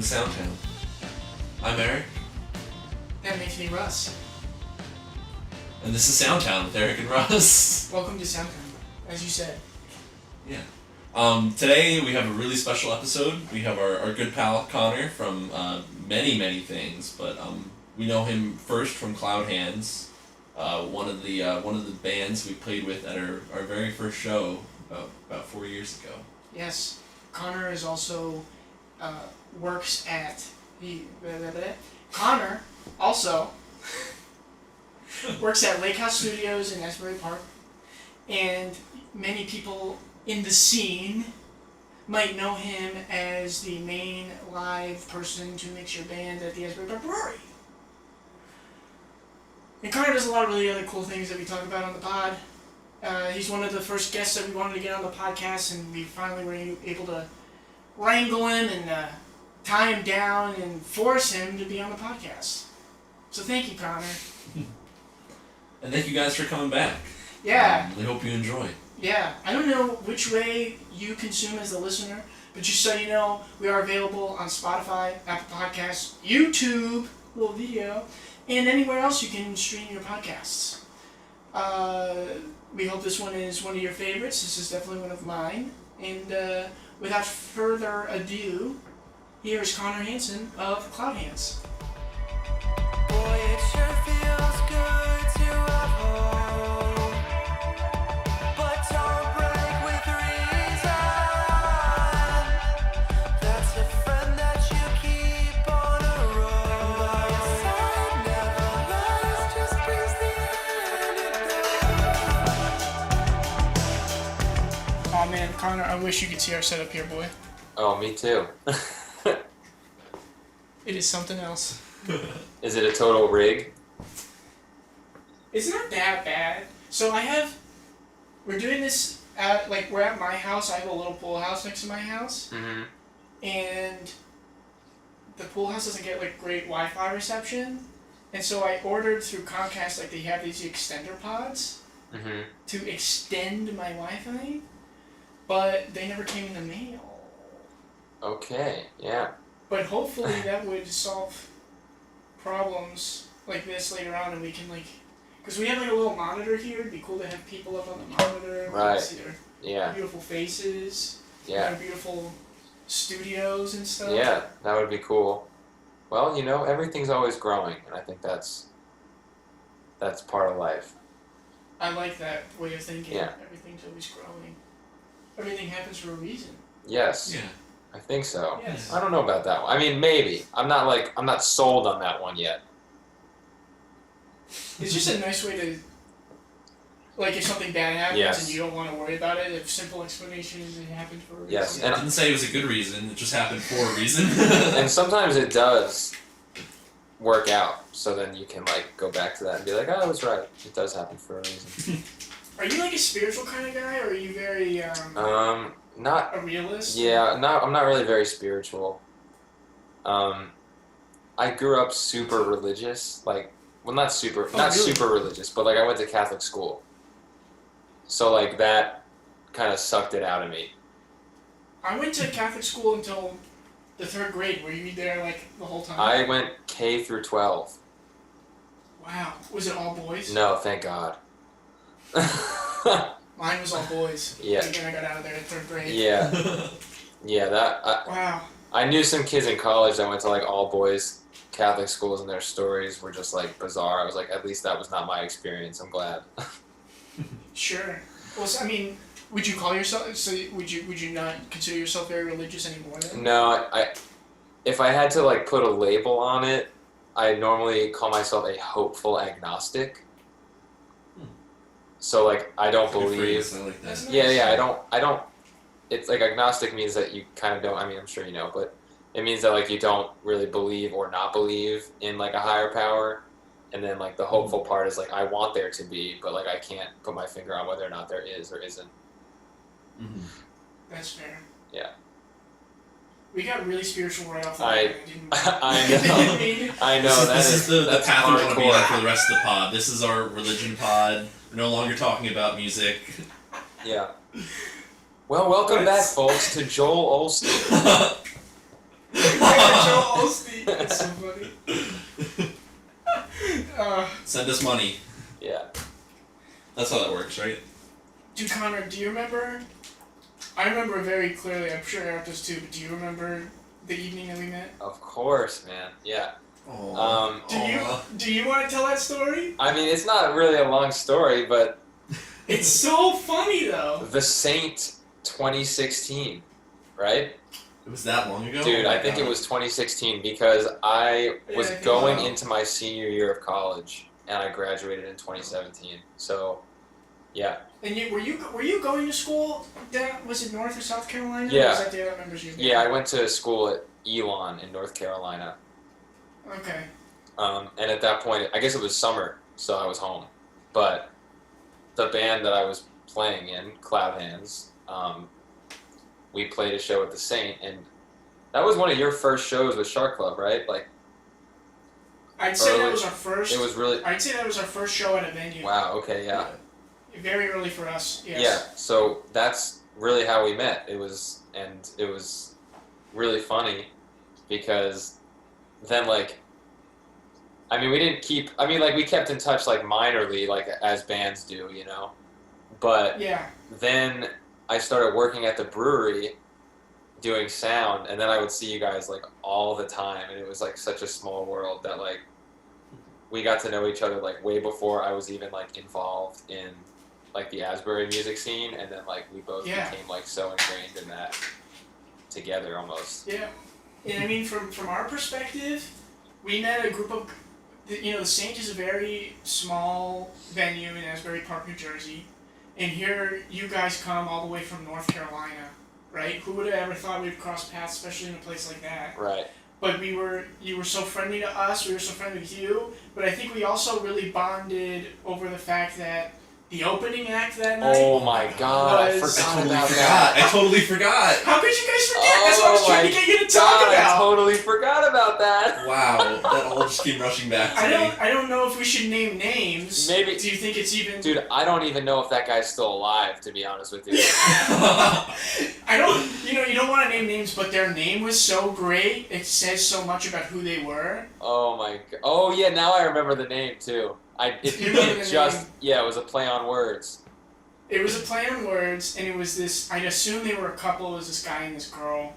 to Soundtown. I'm Eric. That makes me Russ. And this is Soundtown with Eric and Russ. Welcome to Soundtown, as you said. Yeah. Today we have a really special episode. We have our good pal Connor from many things, but we know him first from Cloud Hands, one of the bands we played with at our very first show about 4 years ago. Yes, Connor is also works at Connor also works at Lake House Studios in Asbury Park, and many people in the scene might know him as the main live person to mix your band at the Asbury Park Brewery. And Connor does a lot of really other cool things that we talk about on the pod. He's one of the first guests that we wanted to get on the podcast, and we finally were able to wrangle him and tie him down and force him to be on the podcast. So thank you, Connor. And thank you guys for coming back. Yeah. I hope you enjoy. Yeah. I don't know which way you consume as a listener, but just so you know, we are available on Spotify, Apple Podcasts, YouTube, little video, and anywhere else you can stream your podcasts. We hope this one is one of your favorites. This is definitely one of mine. And without further ado, here is Connor Hanson of Cloud Hands. Boy, it sure feels good to have home, but don't break with reason. That's a friend that you keep on a roll. By your side, never lies, just brings the end. Oh man, Connor, I wish you could see our setup here, boy. Oh, me too. It is something else. Is it a total rig? It's not that bad. So we're doing this at, we're at my house. I have a little pool house next to my house. Mm-hmm. And the pool house doesn't get, great Wi-Fi reception. And so I ordered through Comcast, they have these extender pods Mm-hmm. to extend my Wi-Fi. But they never came in the mail. Okay, yeah. But hopefully that would solve problems like this later on, and we can because we have a little monitor here. It'd be cool to have people up on the monitor. Right. See their Yeah. beautiful faces. Yeah. Their beautiful studios and stuff. Yeah, that would be cool. Well, everything's always growing, and I think that's part of life. I like that way of thinking. Yeah. Everything's always growing. Everything happens for a reason. Yes. Yeah. I think so. Yes. I don't know about that one. I mean, maybe. I'm not sold on that one yet. It's just a nice way to, if something bad happens Yes. and you don't want to worry about it, if simple explanation is it happened for a reason. Yes. I didn't say it was a good reason. It just happened for a reason. And sometimes it does work out, so then you can go back to that and be like, oh, I was right. It does happen for a reason. Are you a spiritual kind of guy, or are you very Not. a realist? Yeah, I'm not really very spiritual. I grew up super religious, not super religious, but I went to Catholic school. So that kind of sucked it out of me. I went to Catholic school until the 3rd grade. Were you there the whole time? I went K through 12. Wow. Was it all boys? No, thank God. Mine was all boys. Yeah. Again, I got out of there in 3rd grade. Yeah. Yeah, Wow. I knew some kids in college that went to all boys Catholic schools, and their stories were just bizarre. I was at least that was not my experience. I'm glad. Sure. Well, so, would you call yourself? So would you not consider yourself very religious anymore then? No, if I had to put a label on it, I normally call myself a hopeful agnostic. So I don't believe. I like that. That's nice. Yeah, I don't. It's agnostic means that you kind of don't. I mean, I'm sure you know, but it means that you don't really believe or not believe in a higher power, and then the hopeful part is I want there to be, but I can't put my finger on whether or not there is or isn't. Mm-hmm. That's fair. Yeah. We got really spiritual right off the I bat. I know that This is the that's path we're going to be on hardcore. for the rest of the pod. This is our religion pod. We're no longer talking about music. Yeah. Well, welcome back, folks, to Joel Olstein. like Joel Osteen. That's so funny. Send us money. Yeah. That's how that works, right? Dude, Connor, do you remember? I remember very clearly. I'm sure Eric does too. But do you remember the evening that we met? Of course, man. Yeah. Do you want to tell that story? I mean, it's not really a long story, but It's so funny though. The Saint 2016, right? It was that long ago? Dude, Oh my I think God. it was 2016 because I was Yeah, I think going so. into my senior year of college and I graduated in 2017. So, yeah. And were you going to school down? Was it North or South Carolina? Yeah. Or was that the other members you? Yeah, I went to school at Elon in North Carolina. Okay. And at that point, I guess it was summer, so I was home. But the band that I was playing in, Cloud Hands, we played a show at the Saint, and that was one of your first shows with Shark Club, right? Like, I'd say early- that was our first. it was really I'd say that was our first show at a venue. wow. Okay, yeah, Very early for us. Yes. yeah. So that's really how we met. It was really funny because then like. I mean, we kept in touch, like, minorly, like, as bands do, you know? But Yeah. then I started working at the brewery doing sound, and then I would see you guys, like, all the time, and it was, like, such a small world that, like, we got to know each other, like, way before I was even, like, involved in, like, the Asbury music scene, and then, like, we both Yeah. became, like, so ingrained in that together, almost. Yeah. And I mean, from our perspective, we met a group of. The Saint is a very small venue in Asbury Park, New Jersey, and here you guys come all the way from North Carolina, right? Who would have ever thought we'd cross paths, especially in a place like that? Right. But you were so friendly to us, we were so friendly with you, but I think we also really bonded over the fact that the opening act that night. Oh my god, I was- forgot I totally about forgot. that. I totally forgot. How could you guys forget? That's what I was trying to get you to talk God, I about. totally forgot about that. Wow, that all just came rushing back to me. I don't know if we should name names. Maybe- Do you think it's even? Dude, I don't even know if that guy's still alive, to be honest with you. I don't. You don't want to name names, but their name was so great. It says so much about who they were. Oh my god. Oh yeah, now I remember the name too. You remember the name? Yeah, it was a play on words. It was a play on words, and it was this. I'd assume they were a couple. It was this guy and this girl,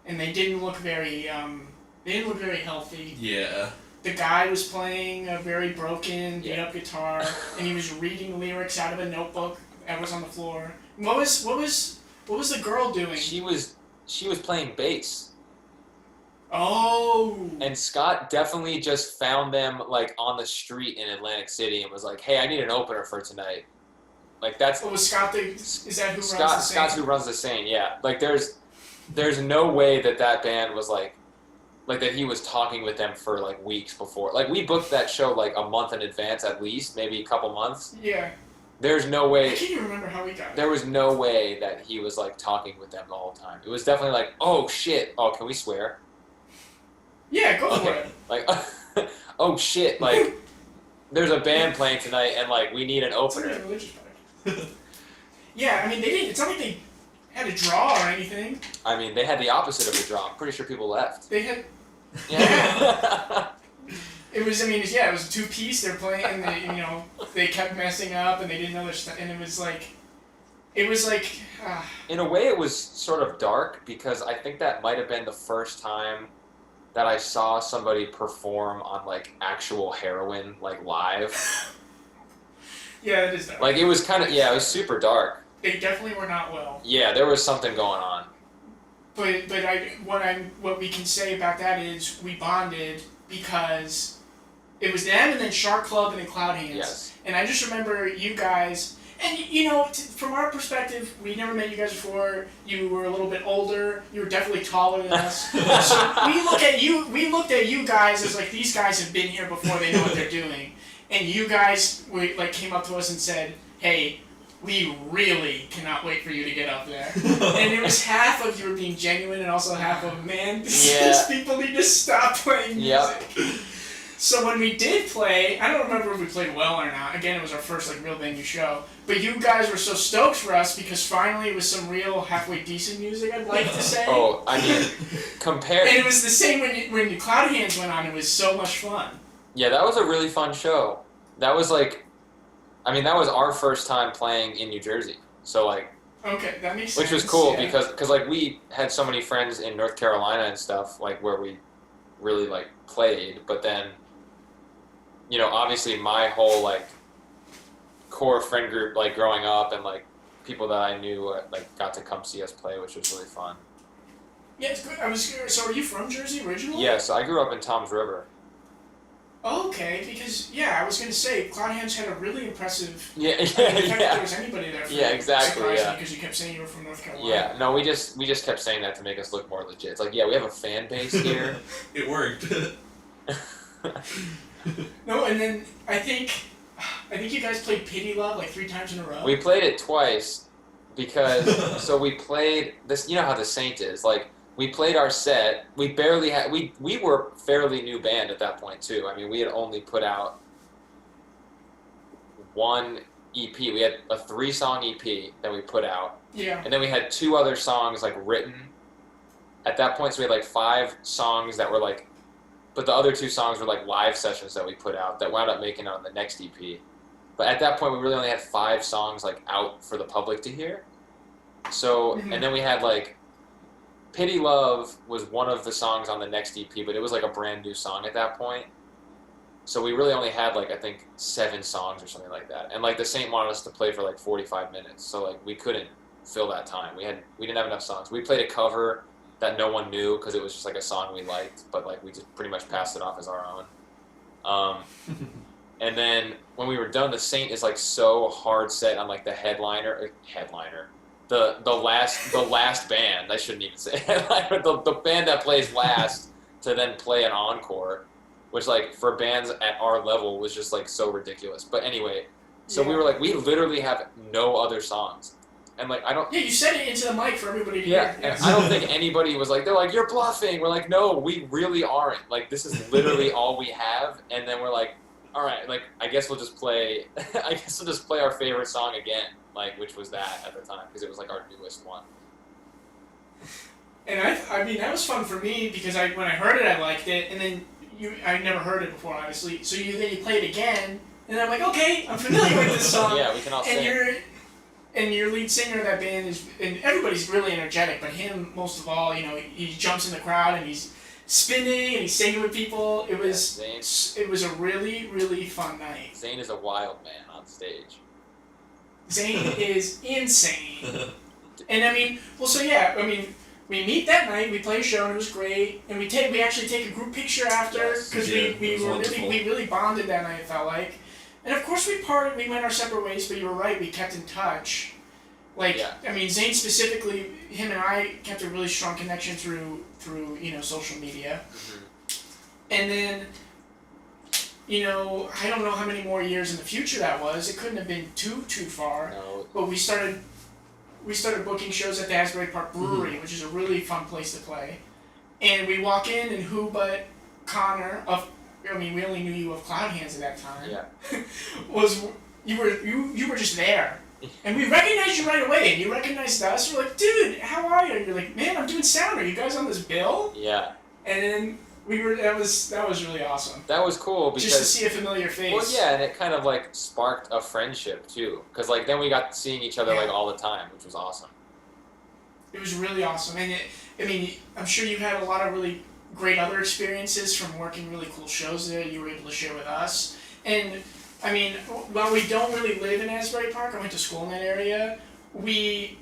and they didn't look very. They didn't look very healthy. Yeah. The guy was playing a very broken, beat-up guitar, and he was reading lyrics out of a notebook that was on the floor. What was the girl doing? She was playing bass. Oh. And Scott definitely just found them like on the street in Atlantic City and was like, "Hey, I need an opener for tonight." Like that's Was Scott the? Is that who runs the Scott's Saint? who runs the Saint, yeah. Like there's no way that band was like that he was talking with them for like weeks before. Like we booked that show like a month in advance at least, maybe a couple months. Yeah. There's no I way can't even remember how we got it. there was no way that he was like talking with them the whole time. It was definitely like, "Oh shit. Oh, can we swear?" Yeah, go for Okay. it. Like oh shit, like there's a band playing tonight and like we need an It's not opener. a religious part. Yeah, I mean they didn't. It's not like they had a draw or anything. I mean, they had the opposite of a draw. I'm pretty sure people left. They had. Yeah. It was. I mean, yeah, it was a two-piece. They're playing. And they kept messing up, and they didn't know their stuff. And it was like. In a way, it was sort of dark because I think that might have been the first time that I saw somebody perform on like actual heroin, like live. Yeah, it is dark. Like it was kind of it was super dark. They definitely were not well. Yeah, there was something going on. But what we can say about that is we bonded because it was them and then Shark Club and then Cloud Hands. Yes. And I just remember you guys, and from our perspective, we never met you guys before. You were a little bit older. You were definitely taller than us. So we looked at you guys as like these guys have been here before. They know what they're doing. And you guys came up to us and said, "Hey, we really cannot wait for you to get up there." And it was half of you were being genuine and also half of, man, these people need to stop playing music. Yep. So when we did play, I don't remember if we played well or not. Again, it was our first like real venue show. But you guys were so stoked for us because finally it was some real halfway decent music, I'd like to say. Oh, I mean, compared. And it was the same when the Cloud Hands went on. It was so much fun. Yeah, that was a really fun show. That was like, I mean, that was our first time playing in New Jersey. So like. Okay, that makes sense. Which was cool yeah. because like we had so many friends in North Carolina and stuff like where we really like played, but then. You know, obviously my whole, like, core friend group, like, growing up and, like, people that I knew, like, got to come see us play, which was really fun. Yeah, it's good. So are you from Jersey originally? Yeah, so I grew up in Toms River. Okay, because, yeah, I was going to say, Cloud Hands had a really impressive... Yeah, I mean, if there was anybody there for yeah, exactly, yeah. Because you kept saying you were from North Carolina. Yeah, no, we just kept saying that to make us look more legit. It's like, yeah, we have a fan base here. It worked. No, and then I think you guys played Pity Love like 3 times in a row. We played it twice because so we played this. You know how the Saint is. Like we played our set. We barely had. We were fairly new band at that point too. I mean, we had only put out 1 EP. We had a 3-song EP that we put out. Yeah. And then we had 2 other songs like written. At that point, so we had like 5 songs that were like. But the other 2 songs were like live sessions that we put out that wound up making it on the next EP. But at that point, we really only had 5 songs like out for the public to hear. So, and then we had like Pity Love was one of the songs on the next EP, but it was like a brand new song at that point. So we really only had like, I think 7 songs or something like that. And like the Saint wanted us to play for like 45 minutes. So like we couldn't fill that time. We didn't have enough songs. We played a cover that no one knew because it was just like a song we liked, but like we just pretty much passed it off as our own. And then when we were done, the Saint is like so hard set on like the headliner, the last band. I shouldn't even say headliner. The band that plays last to then play an encore, which like for bands at our level was just like so ridiculous. But anyway, so we were like, we literally have no other songs. And like I don't. Yeah, you said it into the mic for everybody to hear. Yeah, and I don't think anybody was like. They're like, you're bluffing. We're like, no, we really aren't. Like this is literally all we have. And then we're like, all right, like I guess we'll just play. I guess we'll just play our favorite song again, like which was that at the time because it was like our newest one. And I mean that was fun for me because when I heard it I liked it, and then I never heard it before obviously. So then you play it again, and I'm like, okay, I'm familiar with this song. Yeah, we can all sing. And your lead singer of that band is, and everybody's really energetic, but him most of all, you know, he jumps in the crowd and he's spinning and he's singing with people. It was a really, really fun night. Zane is a wild man on stage. Zane is insane. And I mean, well, so yeah, I mean, we meet that night, we play a show, and it was great, and we actually take a group picture after because we really bonded that night. It felt like. And of course we went our separate ways, but you were right, we kept in touch. Like, I mean, Zane specifically, him and I kept a really strong connection through you know, social media. And then, you know, I don't know how many more years in the future that was. It couldn't have been too far. No. But we started booking shows at the Asbury Park Brewery, which is a really fun place to play. And we walk in, and who but Connor I mean, we only knew you of Cloud Hands at that time. Yeah. You were just there, and we recognized you right away, and you recognized us. We're like, dude, how are you? And you're like, man, I'm doing sound. Are you guys on this bill? Yeah. And then that was really awesome. That was cool because just to see a familiar face. Well, yeah, and it kind of like sparked a friendship too, because like then we got seeing each other like all the time, which was awesome. It was really awesome, and I mean, I'm sure you had a lot of really great other experiences from working really cool shows that you were able to share with us. And I mean, while we don't really live in Asbury Park, I went to school in that area, we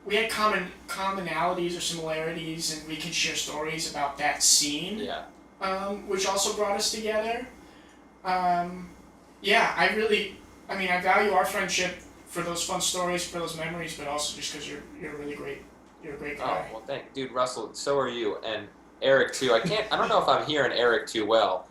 had commonalities or similarities, and we could share stories about that scene. Yeah. Which also brought us together. Yeah, I value our friendship for those fun stories, for those memories, but also just because you're a great guy. Oh, well, dude, Russell, so are you, and Eric too. I don't know if I'm hearing Eric too well.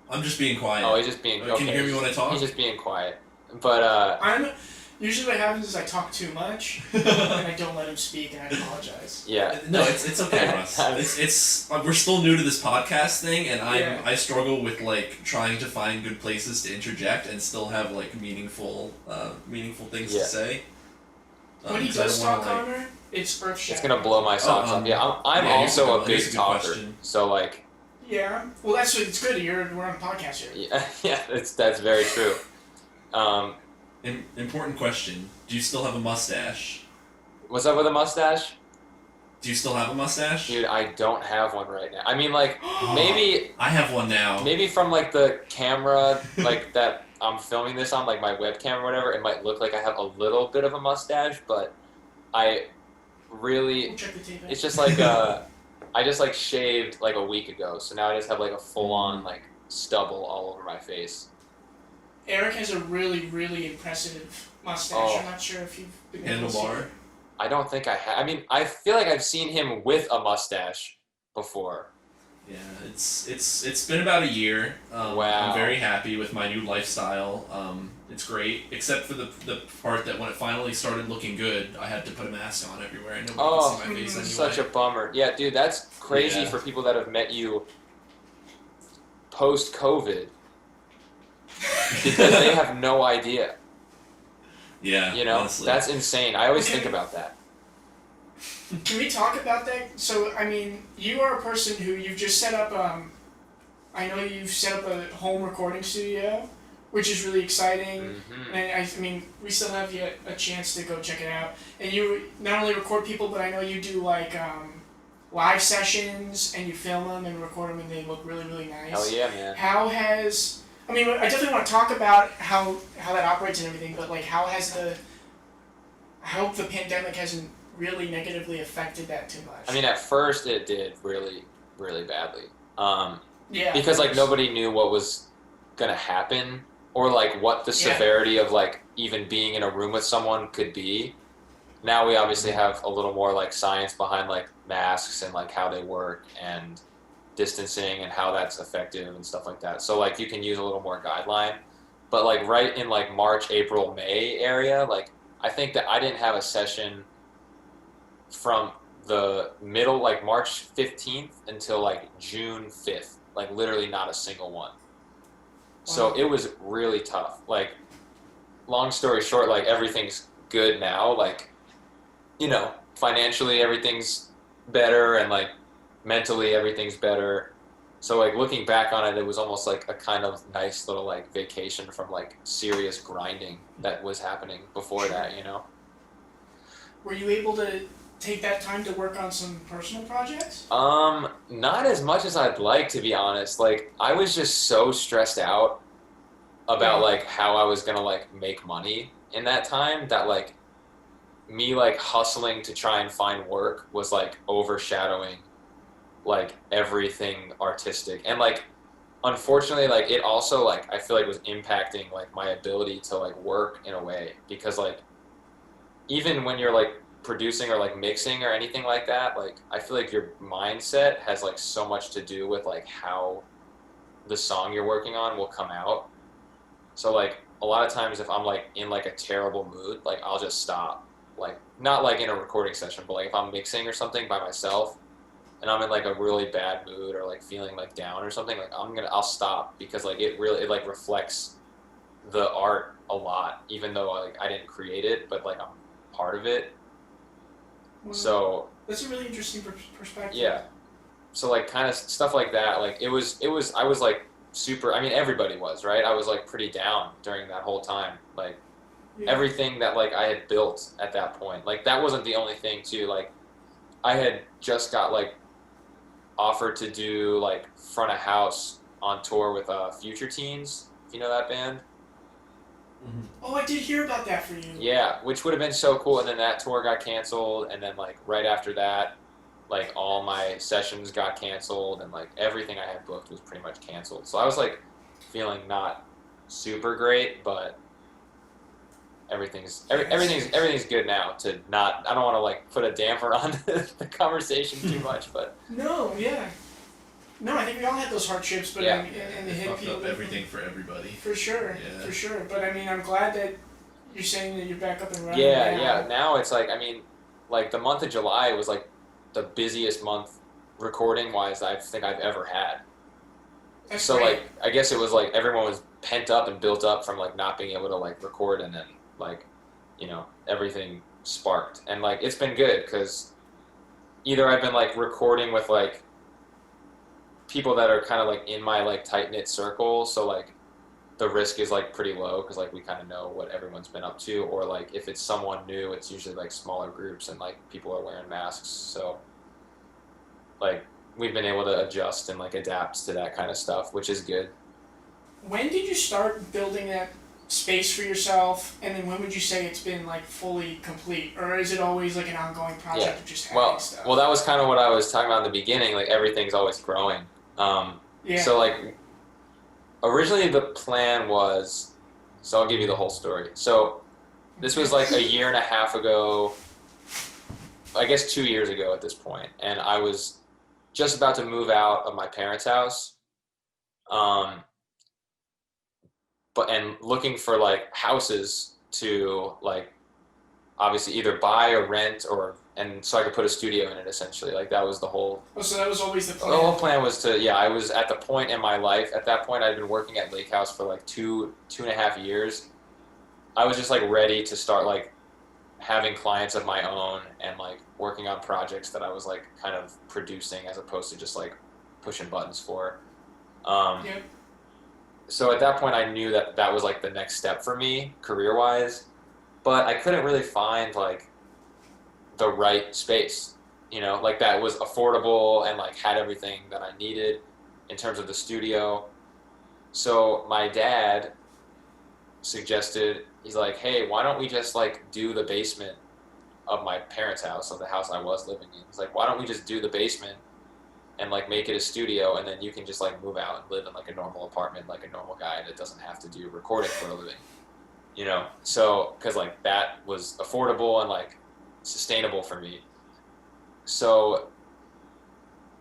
I'm just being quiet. Oh, he's just being. Can you hear me when I talk? He's just being quiet. But You Usually what happens is I talk too much, and I don't let him speak, and I apologize. Yeah. No, it's okay, Russ. It's we're still new to this podcast thing, and I struggle with like trying to find good places to interject and still have like meaningful things to say. When he does talk, Connor, it's earth-shattering. It's gonna blow my socks off. Yeah, I'm also a big talker, question. so like. Yeah, well, it's good. We're on a podcast here. Yeah, that's very true. Important question. Do you still have a mustache? What's up with a mustache? Do you still have a mustache? Dude, I don't have one right now. I mean, like, maybe... I have one now. Maybe from, like, the camera, like, that I'm filming this on, like, my webcam or whatever, it might look like I have a little bit of a mustache, but I really... We'll check the tape out. It's just, like, I just, like, shaved, like, a week ago, so now I just have, like, a full-on, like, stubble all over my face. Eric has a really, really impressive mustache. Oh. I'm not sure if you've been able to see Handlebar? it. I don't think I have. I mean, I feel like I've seen him with a mustache before. Yeah, it's been about a year. Wow. I'm very happy with my new lifestyle. It's great, except for the part that when it finally started looking good, I had to put a mask on everywhere. I know Oh, could see my face anyway. such a bummer. Yeah, dude, that's crazy Yeah. for people that have met you post-COVID because they have no idea. Yeah, You know, honestly. that's insane. I always Okay. think about that. Can we talk about that? So, I mean, you are a person who you've just set up, I know you've set up a home recording studio, which is really exciting. Mm-hmm. And I mean, we still have yet a chance to go check it out. And you not only record people, but I know you do like live sessions and you film them and record them and they look really, really nice. Hell yeah, man. How has, I mean, I definitely want to talk about how that operates and everything, but like how I hope the pandemic hasn't really negatively affected that too much. I mean, at first it did really, really badly. Yeah. Because like nobody knew what was gonna happen or like what the severity of like even being in a room with someone could be. Now we obviously have a little more like science behind like masks and like how they work and distancing and how that's effective and stuff like that. So like you can use a little more guideline. But like right in like March, April, May area, like I think that I didn't have a session from the middle, like March 15th until like June 5th. Like literally not a single one. So Wow. it was really tough. Like, long story short, like everything's good now. Like, you know, financially everything's better and like mentally everything's better. So like looking back on it, it was almost like a kind of nice little like vacation from like serious grinding that was happening before that, you know? Were you able to take that time to work on some personal projects? Not as much as I'd like, to be honest. Like, I was just so stressed out about like how I was gonna like make money in that time that like me like hustling to try and find work was like overshadowing like everything artistic. And like unfortunately like it also like I feel like was impacting like my ability to like work in a way, because like even when you're like producing or like mixing or anything like that, like I feel like your mindset has like so much to do with like how the song you're working on will come out. So like a lot of times if I'm like in like a terrible mood, like I'll just stop. Like not like in a recording session, but like if I'm mixing or something by myself and I'm in like a really bad mood or like feeling like down or something, like I'll stop, because like it like reflects the art a lot, even though like I didn't create it, but like I'm part of it. Well, So that's a really interesting perspective. yeah, so like kind of stuff like that, like I was like super, I mean everybody was, right? I was like pretty down during that whole time. Like Yeah. everything that like I had built at that point, like that wasn't the only thing too. Like I had just got like offered to do like front of house on tour with Future Teens, if you know that band. Oh, I did hear about that for you. Yeah, which would have been so cool. And then that tour got canceled, and then like right after that, like all my sessions got canceled, and like everything I had booked was pretty much canceled. So I was like feeling not super great, but everything's good now. To not, I don't want to like put a damper on the conversation too much, but No, yeah. No, I think we all had those hardships, but Yeah. and it It hit fucked people up everything for everybody. For sure, Yeah. for sure. But I mean, I'm glad that you're saying that you're back up and running. Yeah. Now it's like, I mean, like the month of July was like the busiest month recording wise I think I've ever had. That's So great. like, I guess it was like everyone was pent up and built up from like not being able to like record, and then like, you know, everything sparked, and like it's been good because either I've been like recording with like people that are kind of like in my like tight knit circle, so like the risk is like pretty low because like we kind of know what everyone's been up to, or like if it's someone new, it's usually like smaller groups and like people are wearing masks, so like we've been able to adjust and like adapt to that kind of stuff, which is good. When did you start building that space for yourself, and then when would you say it's been like fully complete, or is it always like an ongoing project of just having stuff? Well, that was kind of what I was talking about in the beginning. Like everything's always growing. Yeah. So like originally the plan was, so I'll give you the whole story. So this was like a year and a half ago, I guess 2 years ago at this point, and I was just about to move out of my parents' house, and looking for like houses to like obviously either buy or rent, and so I could put a studio in it essentially. Like that was the whole. Oh, so that was always the plan. The whole plan was to, yeah, I was at the point in my life, at that point I'd been working at Lake House for like two and a half years. I was just like ready to start like having clients of my own and like working on projects that I was like kind of producing as opposed to just like pushing buttons for. Yep. So at that point I knew that that was like the next step for me career-wise, but I couldn't really find like the right space, you know, like that was affordable and like had everything that I needed in terms of the studio. So my dad suggested, he's like, hey, why don't we just like do the basement of my parents' house, of the house I was living in. He's like, why don't we just do the basement and like make it a studio, and then you can just like move out and live in like a normal apartment like a normal guy that doesn't have to do recording for a living, you know? So because like that was affordable and like sustainable for me. So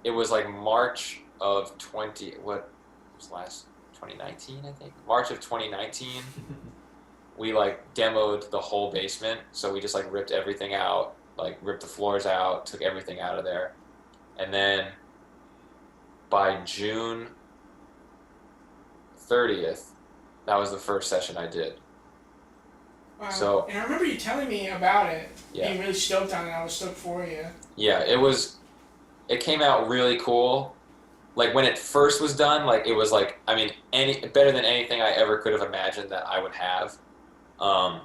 it was like March of 2019, I think. March of 2019, we like demoed the whole basement. So we just like ripped everything out, like ripped the floors out, took everything out of there. And then by June 30th, that was the first session I did. Wow. So, and I remember you telling me about it, yeah. being really stoked on it. I was stoked for you. Yeah, it came out really cool. Like when it first was done, like it was like, I mean, better than anything I ever could have imagined that I would have. And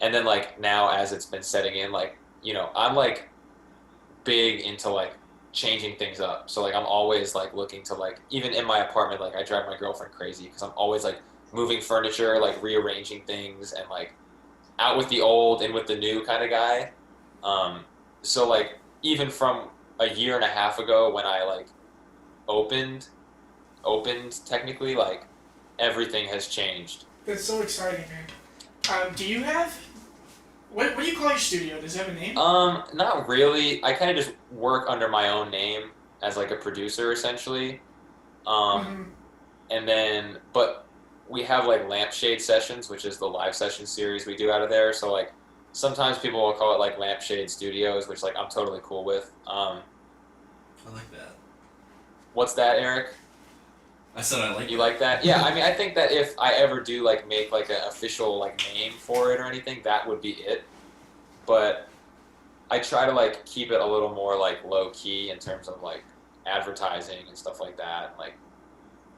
then like now as it's been setting in, like, you know, I'm like big into like changing things up. So like I'm always like looking to like, even in my apartment, like I drive my girlfriend crazy because I'm always like moving furniture, like rearranging things, and like out with the old and with the new kind of guy. So like even from a year and a half ago when I like opened technically, like everything has changed. That's so exciting, man. Do you have what do you call your studio? Does it have a name? Not really. I kind of just work under my own name as like a producer essentially. And then but we have like Lampshade Sessions, which is the live session series we do out of there. So like sometimes people will call it like Lampshade Studios, which like I'm totally cool with. I like that. What's that, Eric? I said I like You that. like that? Yeah, I mean, I think that if I ever do like make like an official like name for it or anything, that would be it. But I try to like keep it a little more like low key in terms of like advertising and stuff like that. Like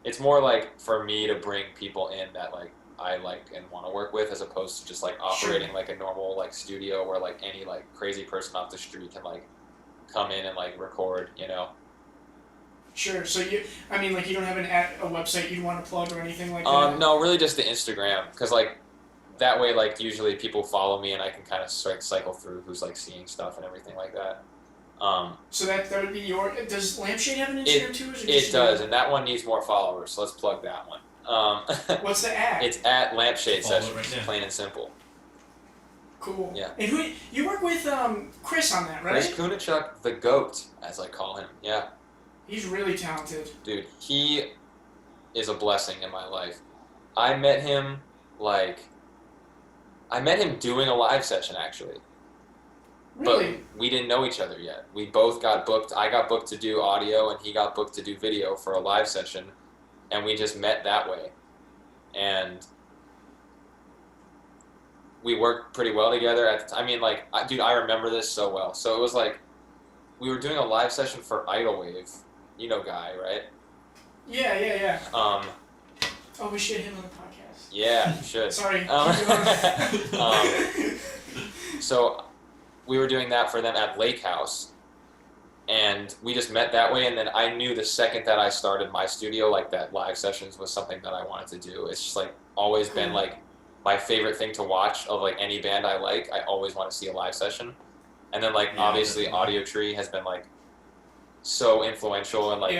it's more like for me to bring people in that like I like and want to work with, as opposed to just like operating like a normal like studio where like any like crazy person off the street can like come in and like record, you know. Sure. So you don't have a website you'd want to plug or anything like that? No, really just the Instagram, because like that way like usually people follow me and I can kind of cycle through who's like seeing stuff and everything like that. So that would be your. Does Lampshade have an Instagram too? Or is it does, and that one needs more followers, so let's plug that one. What's the ad? It's at Lampshade Follow it Sessions, right now. plain and simple. Cool. Yeah. And who you work with? Chris on that, right? Chris Kunachuk, the GOAT, as I call him. Yeah. He's really talented. Dude, he is a blessing in my life. I met him like I met him doing a live session actually. Really? But we didn't know each other yet. We both got booked. I got booked to do audio, and he got booked to do video for a live session, and we just met that way. And we worked pretty well together. I mean, like, dude, I remember this so well. So it was like we were doing a live session for Idlewave. You know Guy, right? Yeah. Um, Oh, we should get him on the podcast. yeah, you should. Sorry. So we were doing that for them at Lake House, and we just met that way. And then I knew the second that I started my studio, like that live sessions was something that I wanted to do. It's just like always been like my favorite thing to watch of like any band I like. I always want to see a live session. And then like obviously Audio Tree has been like so influential and like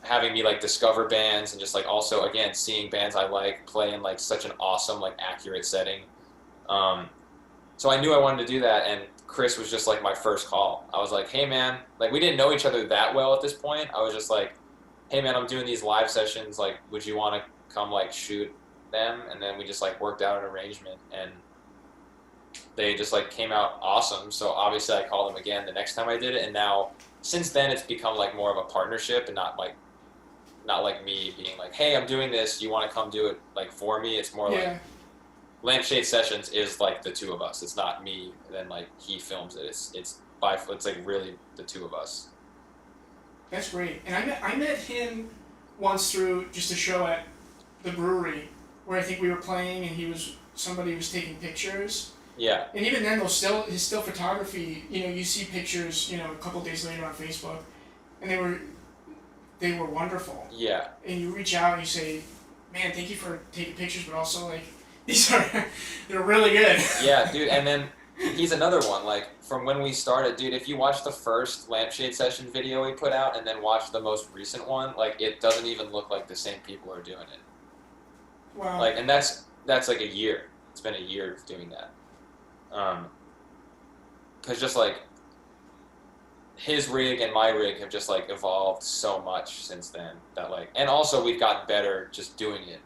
having me like discover bands and just like also again seeing bands I like play in like such an awesome like accurate setting. So I knew I wanted to do that, and Chris was just like my first call. I was like, hey man, like we didn't know each other that well at this point. I was just like, hey man, I'm doing these live sessions, like would you want to come like shoot them? And then we just like worked out an arrangement, and they just like came out awesome. So obviously I called them again the next time I did it, and now since then it's become like more of a partnership and not like me being like, hey, I'm doing this, you want to come do it like for me? It's more like Lampshade Sessions is like the two of us. It's not me and then like he films it. It's like really the two of us. That's great. And I met him once through just a show at the brewery where I think we were playing and somebody was taking pictures. Yeah. And even then, his still photography, you see pictures, a couple days later on Facebook, and they were wonderful. Yeah. And you reach out and you say, man, thank you for taking pictures, but also like they're really good. Yeah, dude. And then he's another one. Like from when we started, dude. If you watch the first Lampshade Session video we put out and then watch the most recent one, like it doesn't even look like the same people are doing it. Wow. Like, and that's like a year. It's been a year of doing that. Because just like his rig and my rig have just like evolved so much since then that like, and also we've gotten better just doing it.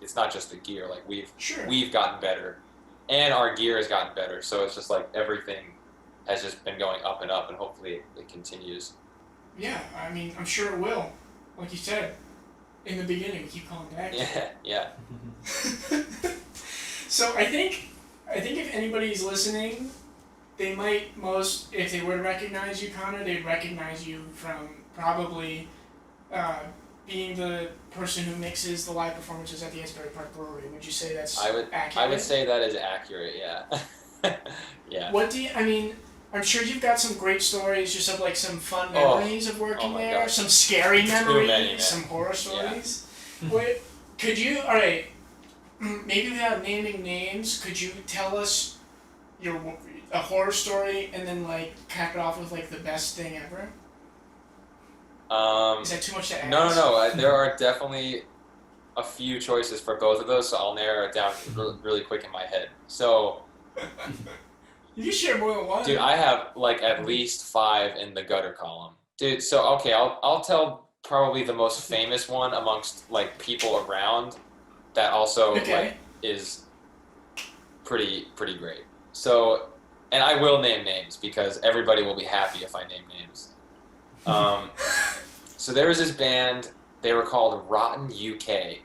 It's not just the gear. Like we've gotten better, and our gear has gotten better. So it's just like everything has just been going up and up, and hopefully it continues. Yeah, I mean, I'm sure it will. Like you said, in the beginning, we keep calling back. Yeah. So I think if anybody's listening, they might if they were to recognize you, Connor, they'd recognize you from probably being the person who mixes the live performances at the Asbury Park Brewery. Would you say that's accurate? I would say that is accurate, yeah. Yeah. I'm sure you've got some great stories, just of like some fun memories of working there, gosh. some scary memories, many, some horror stories. Yeah. Could you, alright, maybe without naming names, could you tell us a horror story and then like cap it off with like the best thing ever? Is that too much to ask? No. There are definitely a few choices for both of those, so I'll narrow it down really quick in my head. So, you can share more than one. dude, I have like at least 5 in the gutter column. Dude, so okay, I'll tell probably the most famous one amongst like people around that also like is pretty great. So, and I will name names because everybody will be happy if I name names. So there was this band, they were called Rotten UK,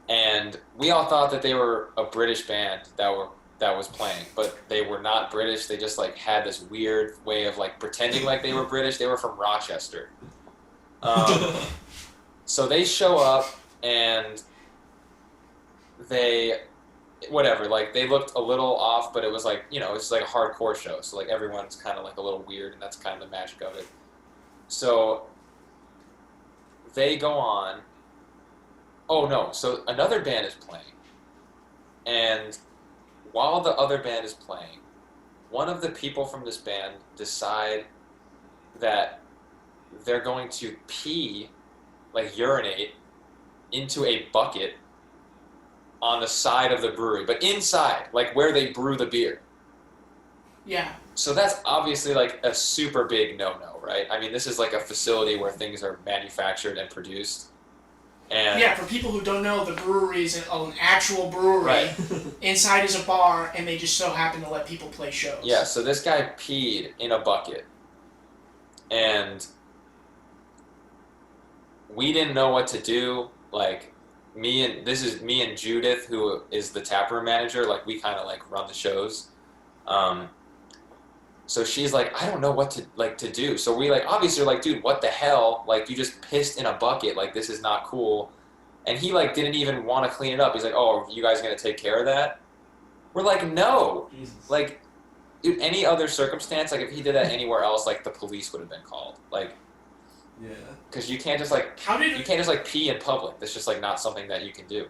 and we all thought that they were a British band that was playing, but they were not British. They just like had this weird way of like pretending like they were British. They were from Rochester. So they show up and they looked a little off, but it was like, it's like a hardcore show. So like everyone's kind of like a little weird, and that's kind of the magic of it. So they go on. Oh no, so another band is playing. And while the other band is playing, one of the people from this band decide that they're going to urinate into a bucket on the side of the brewery, but inside, like where they brew the beer. Yeah. So that's obviously like a super big no-no, right? I mean, this is like a facility where things are manufactured and produced. And Yeah, for people who don't know, the brewery is an actual brewery. Right. Inside is a bar, and they just so happen to let people play shows. Yeah, so this guy peed in a bucket. And we didn't know what to do. Like, me and Judith, who is the taproom manager. Like, we kind of like run the shows. So she's like, I don't know what to do. So we like obviously are like, dude, what the hell? Like, you just pissed in a bucket. Like, this is not cool. And he like didn't even want to clean it up. He's like, oh, are you guys gonna take care of that? We're like, no. Jesus. Like, dude, any other circumstance, like if he did that anywhere else, like the police would have been called. Like, Yeah. because you can't just like pee in public. That's just like not something that you can do.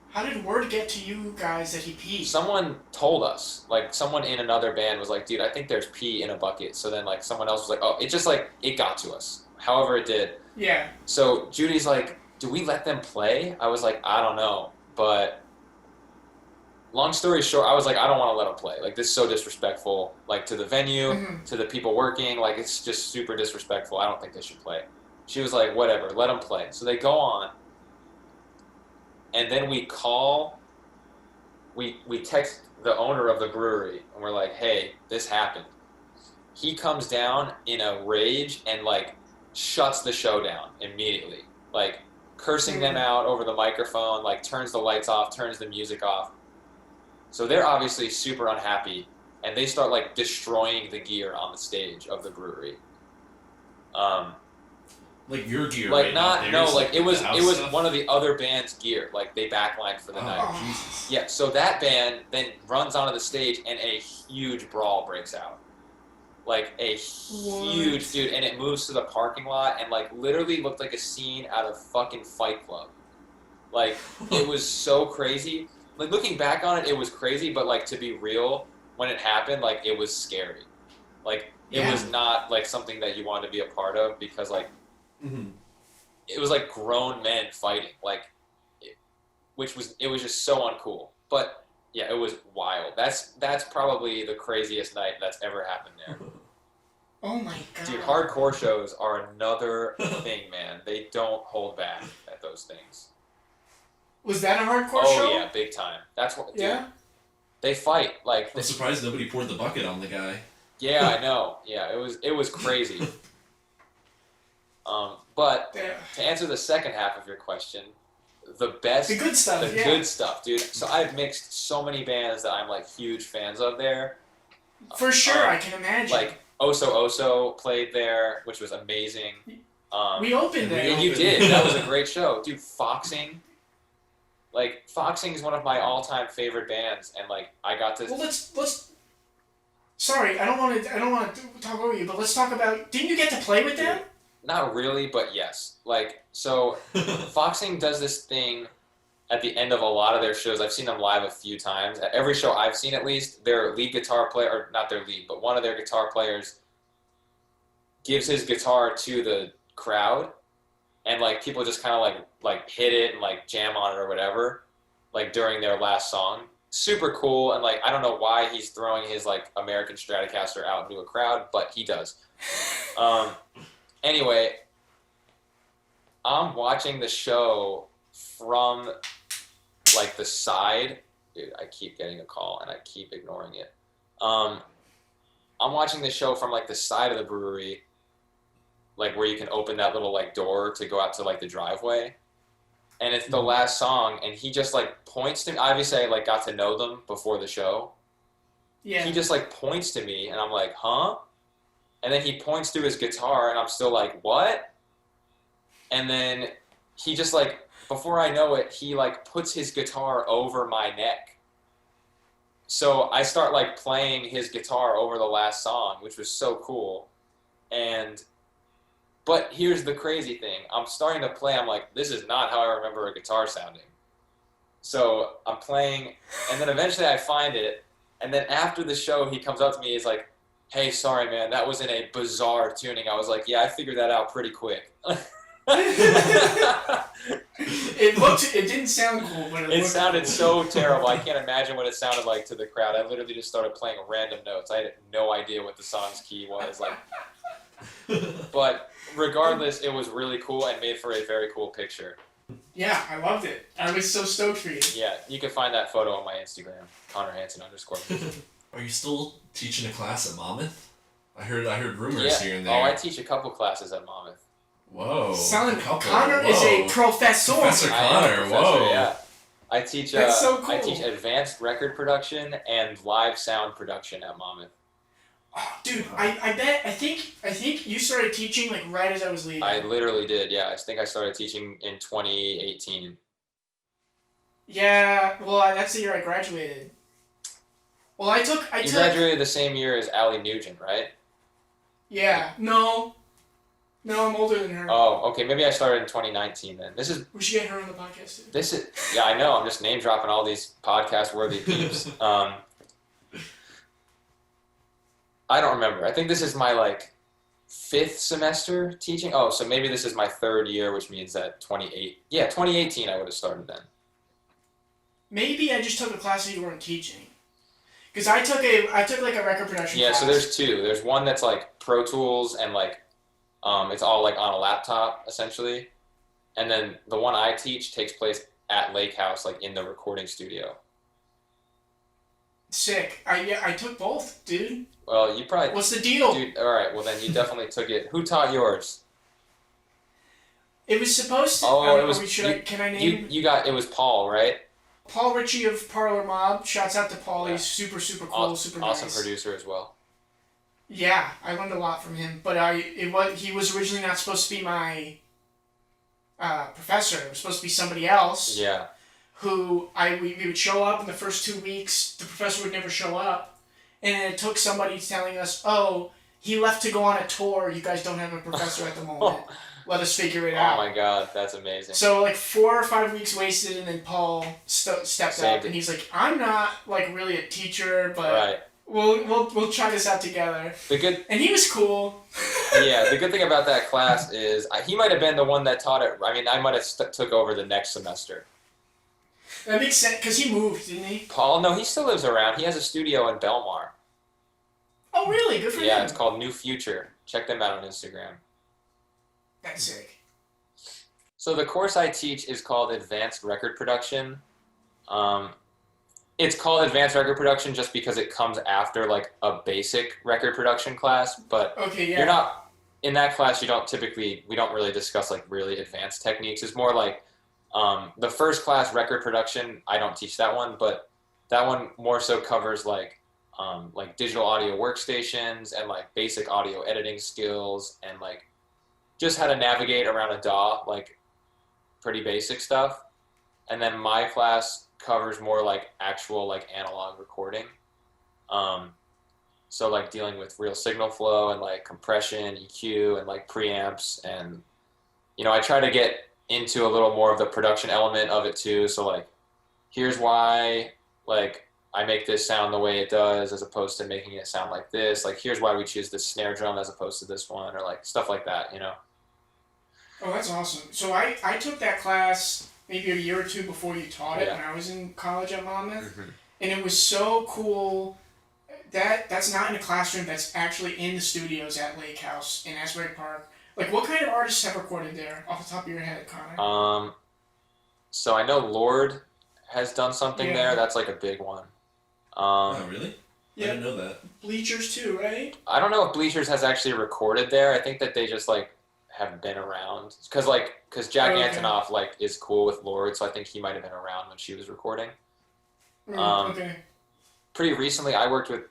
How did word get to you guys that he peed? Someone told us, like someone in another band was like, dude, I think there's pee in a bucket. So then like someone else was like, oh, it just like it got to us. However it did. Yeah. So Judy's like, do we let them play? I was like, I don't know. But long story short, I was like, I don't want to let them play. Like, this is so disrespectful, like, to the venue, to the people working. Like, it's just super disrespectful. I don't think they should play. She was like, whatever, let them play. So they go on. And then we text the owner of the brewery, and we're like, hey, this happened. He comes down in a rage and, like, shuts the show down immediately. Like, cursing them out over the microphone, like, turns the lights off, turns the music off. So they're obviously super unhappy, and they start, like, destroying the gear on the stage of the brewery. Like your gear, Like, right? not, theirs, no, like, it was stuff? one of the other band's gear. Like, they backlined for the night. Oh. Jesus. Yeah, so that band then runs onto the stage, and a huge brawl breaks out. Like, a huge, dude, and it moves to the parking lot, and, like, literally looked like a scene out of fucking Fight Club. Like, it was so crazy. Like, looking back on it, it was crazy, but, like, to be real, when it happened, like, it was scary. Like, it was not, like, something that you wanted to be a part of, because, like, it was, like, grown men fighting. Like, it was just so uncool. But, yeah, it was wild. That's probably the craziest night that's ever happened there. Oh my god. Dude, hardcore shows are another thing, man. They don't hold back at those things. Was that a hardcore show? Oh yeah, big time. That's what. Dude, Yeah. They fight like. I'm surprised nobody poured the bucket on the guy. Yeah, I know. Yeah, it was crazy. But to answer the second half of your question, the good stuff, dude. So I've mixed so many bands that I'm like huge fans of there. For sure, I can imagine. Like Oso Oso played there, which was amazing. We opened there. And you did. That was a great show, dude. Foxing. Like, Foxing is one of my all-time favorite bands, and like I got to. Well, let's. Sorry, I don't want to talk over you, but let's talk about. Didn't you get to play with them? Not really, but yes. Like, so Foxing does this thing at the end of a lot of their shows. I've seen them live a few times. At every show I've seen, at least, their lead guitar player, or not their lead, but one of their guitar players gives his guitar to the crowd, and like people just kind of like hit it and like jam on it or whatever, like during their last song. Super cool, and like I don't know why he's throwing his like American Stratocaster out into a crowd, but he does. Anyway, I'm watching the show from like the side. Dude, I keep getting a call and I keep ignoring it. I'm watching the show from like the side of the brewery, like where you can open that little like door to go out to like the driveway. And it's the last song, and he just like points to me. Obviously, I like got to know them before the show. Yeah. He just like points to me, and I'm like, huh? And then he points to his guitar, and I'm still like, what? And then he just like, before I know it, he like puts his guitar over my neck. So I start like playing his guitar over the last song, which was so cool. But here's the crazy thing. I'm starting to play. I'm like, this is not how I remember a guitar sounding. So I'm playing, and then eventually I find it. And then after the show, he comes up to me. He's like, hey, sorry, man, that was in a bizarre tuning. I was like, yeah, I figured that out pretty quick. It didn't sound cool, but it sounded so terrible. I can't imagine what it sounded like to the crowd. I literally just started playing random notes. I had no idea what the song's key was. Like, but regardless, it was really cool and made for a very cool picture. Yeah, I loved it. I was so stoked for you. Yeah, you can find that photo on my Instagram, Connor Hanson _. Are you still teaching a class at Monmouth? I heard rumors Yeah. here and there. Oh, I teach a couple classes at Monmouth. Whoa. Son, a couple. Connor is a professor. Professor I am a Connor, professor, whoa. Yeah. I teach. That's so cool. I teach advanced record production and live sound production at Monmouth. Oh, dude, I think you started teaching like right as I was leaving. I literally did. Yeah, I think I started teaching in 2018. Yeah, well, that's the year I graduated. Well, I You took. graduated the same year as Allie Nugent, right? Yeah, no, I'm older than her. Oh, okay. Maybe I started in 2019 then. We should get her on the podcast too. This is. Yeah, I know. I'm just name dropping all these podcast worthy peeps. I don't remember. I think this is my like 5th semester teaching. Oh, so maybe this is my 3rd year, which means that 2018 I would have started then. Maybe I just took a class that you weren't teaching. Because I took like a record production Yeah, class. so there's 2. There's one that's like Pro Tools and like it's all like on a laptop essentially. And then the one I teach takes place at Lake House, like in the recording studio. Sick. I took both, dude. Well, you probably What's the deal? Dude, all right. Well, then you definitely took it. Who taught yours? It was supposed to. Oh, it was. Can I name? You got. It was Paul, right? Paul Ritchie of Parlor Mob. Shouts out to Paul. Yeah. He's super cool, super awesome nice. producer as well. Yeah, I learned a lot from him. But he was originally not supposed to be my professor. It was supposed to be somebody else. Yeah. Who we would show up in the first 2 weeks. The professor would never show up, and it took somebody telling us, "Oh, he left to go on a tour. You guys don't have a professor at the moment. Let us figure it out." Oh my God, that's amazing. So like 4 or 5 weeks wasted, and then Paul stepped up, and he's like, "I'm not like really a teacher, but Right. we'll try this out together." And he was cool. Yeah, the good thing about that class is he might have been the one that taught it. I mean, I might have took over the next semester. That makes sense because he moved, didn't he? Paul, no, he still lives around. He has a studio in Belmar. Oh really? Good for him. Yeah, it's called New Future. Check them out on Instagram. That's sick. So the course I teach is called Advanced Record Production. It's called Advanced Record Production just because it comes after like a basic record production class, but Okay, yeah. you're not in that class. We don't really discuss like really advanced techniques. It's more like the first class, record production. I don't teach that one, but that one more so covers like digital audio workstations and like basic audio editing skills and like just how to navigate around a DAW, like pretty basic stuff. And then my class covers more like actual like analog recording. So like dealing with real signal flow and like compression, EQ, and like preamps. And, I try to get into a little more of the production element of it too. So like, here's why like I make this sound the way it does as opposed to making it sound like this. Like, here's why we choose this snare drum as opposed to this one, or like stuff like that, Oh, that's awesome. So I took that class maybe a year or 2 before you taught it Yeah. when I was in college at Monmouth. Mhm. And it was so cool. That's not in a classroom. That's actually in the studios at Lake House in Asbury Park. Like, what kind of artists have recorded there off the top of your head, Connor? So I know Lord has done something Yeah. there. That's like a big one. Oh, really? Yeah. I didn't know that. Bleachers too, right? I don't know if Bleachers has actually recorded there. I think that they just like have been around because Jack Okay. Antonoff like is cool with Lord, so I think he might have been around when she was recording. Okay. Pretty recently, I worked with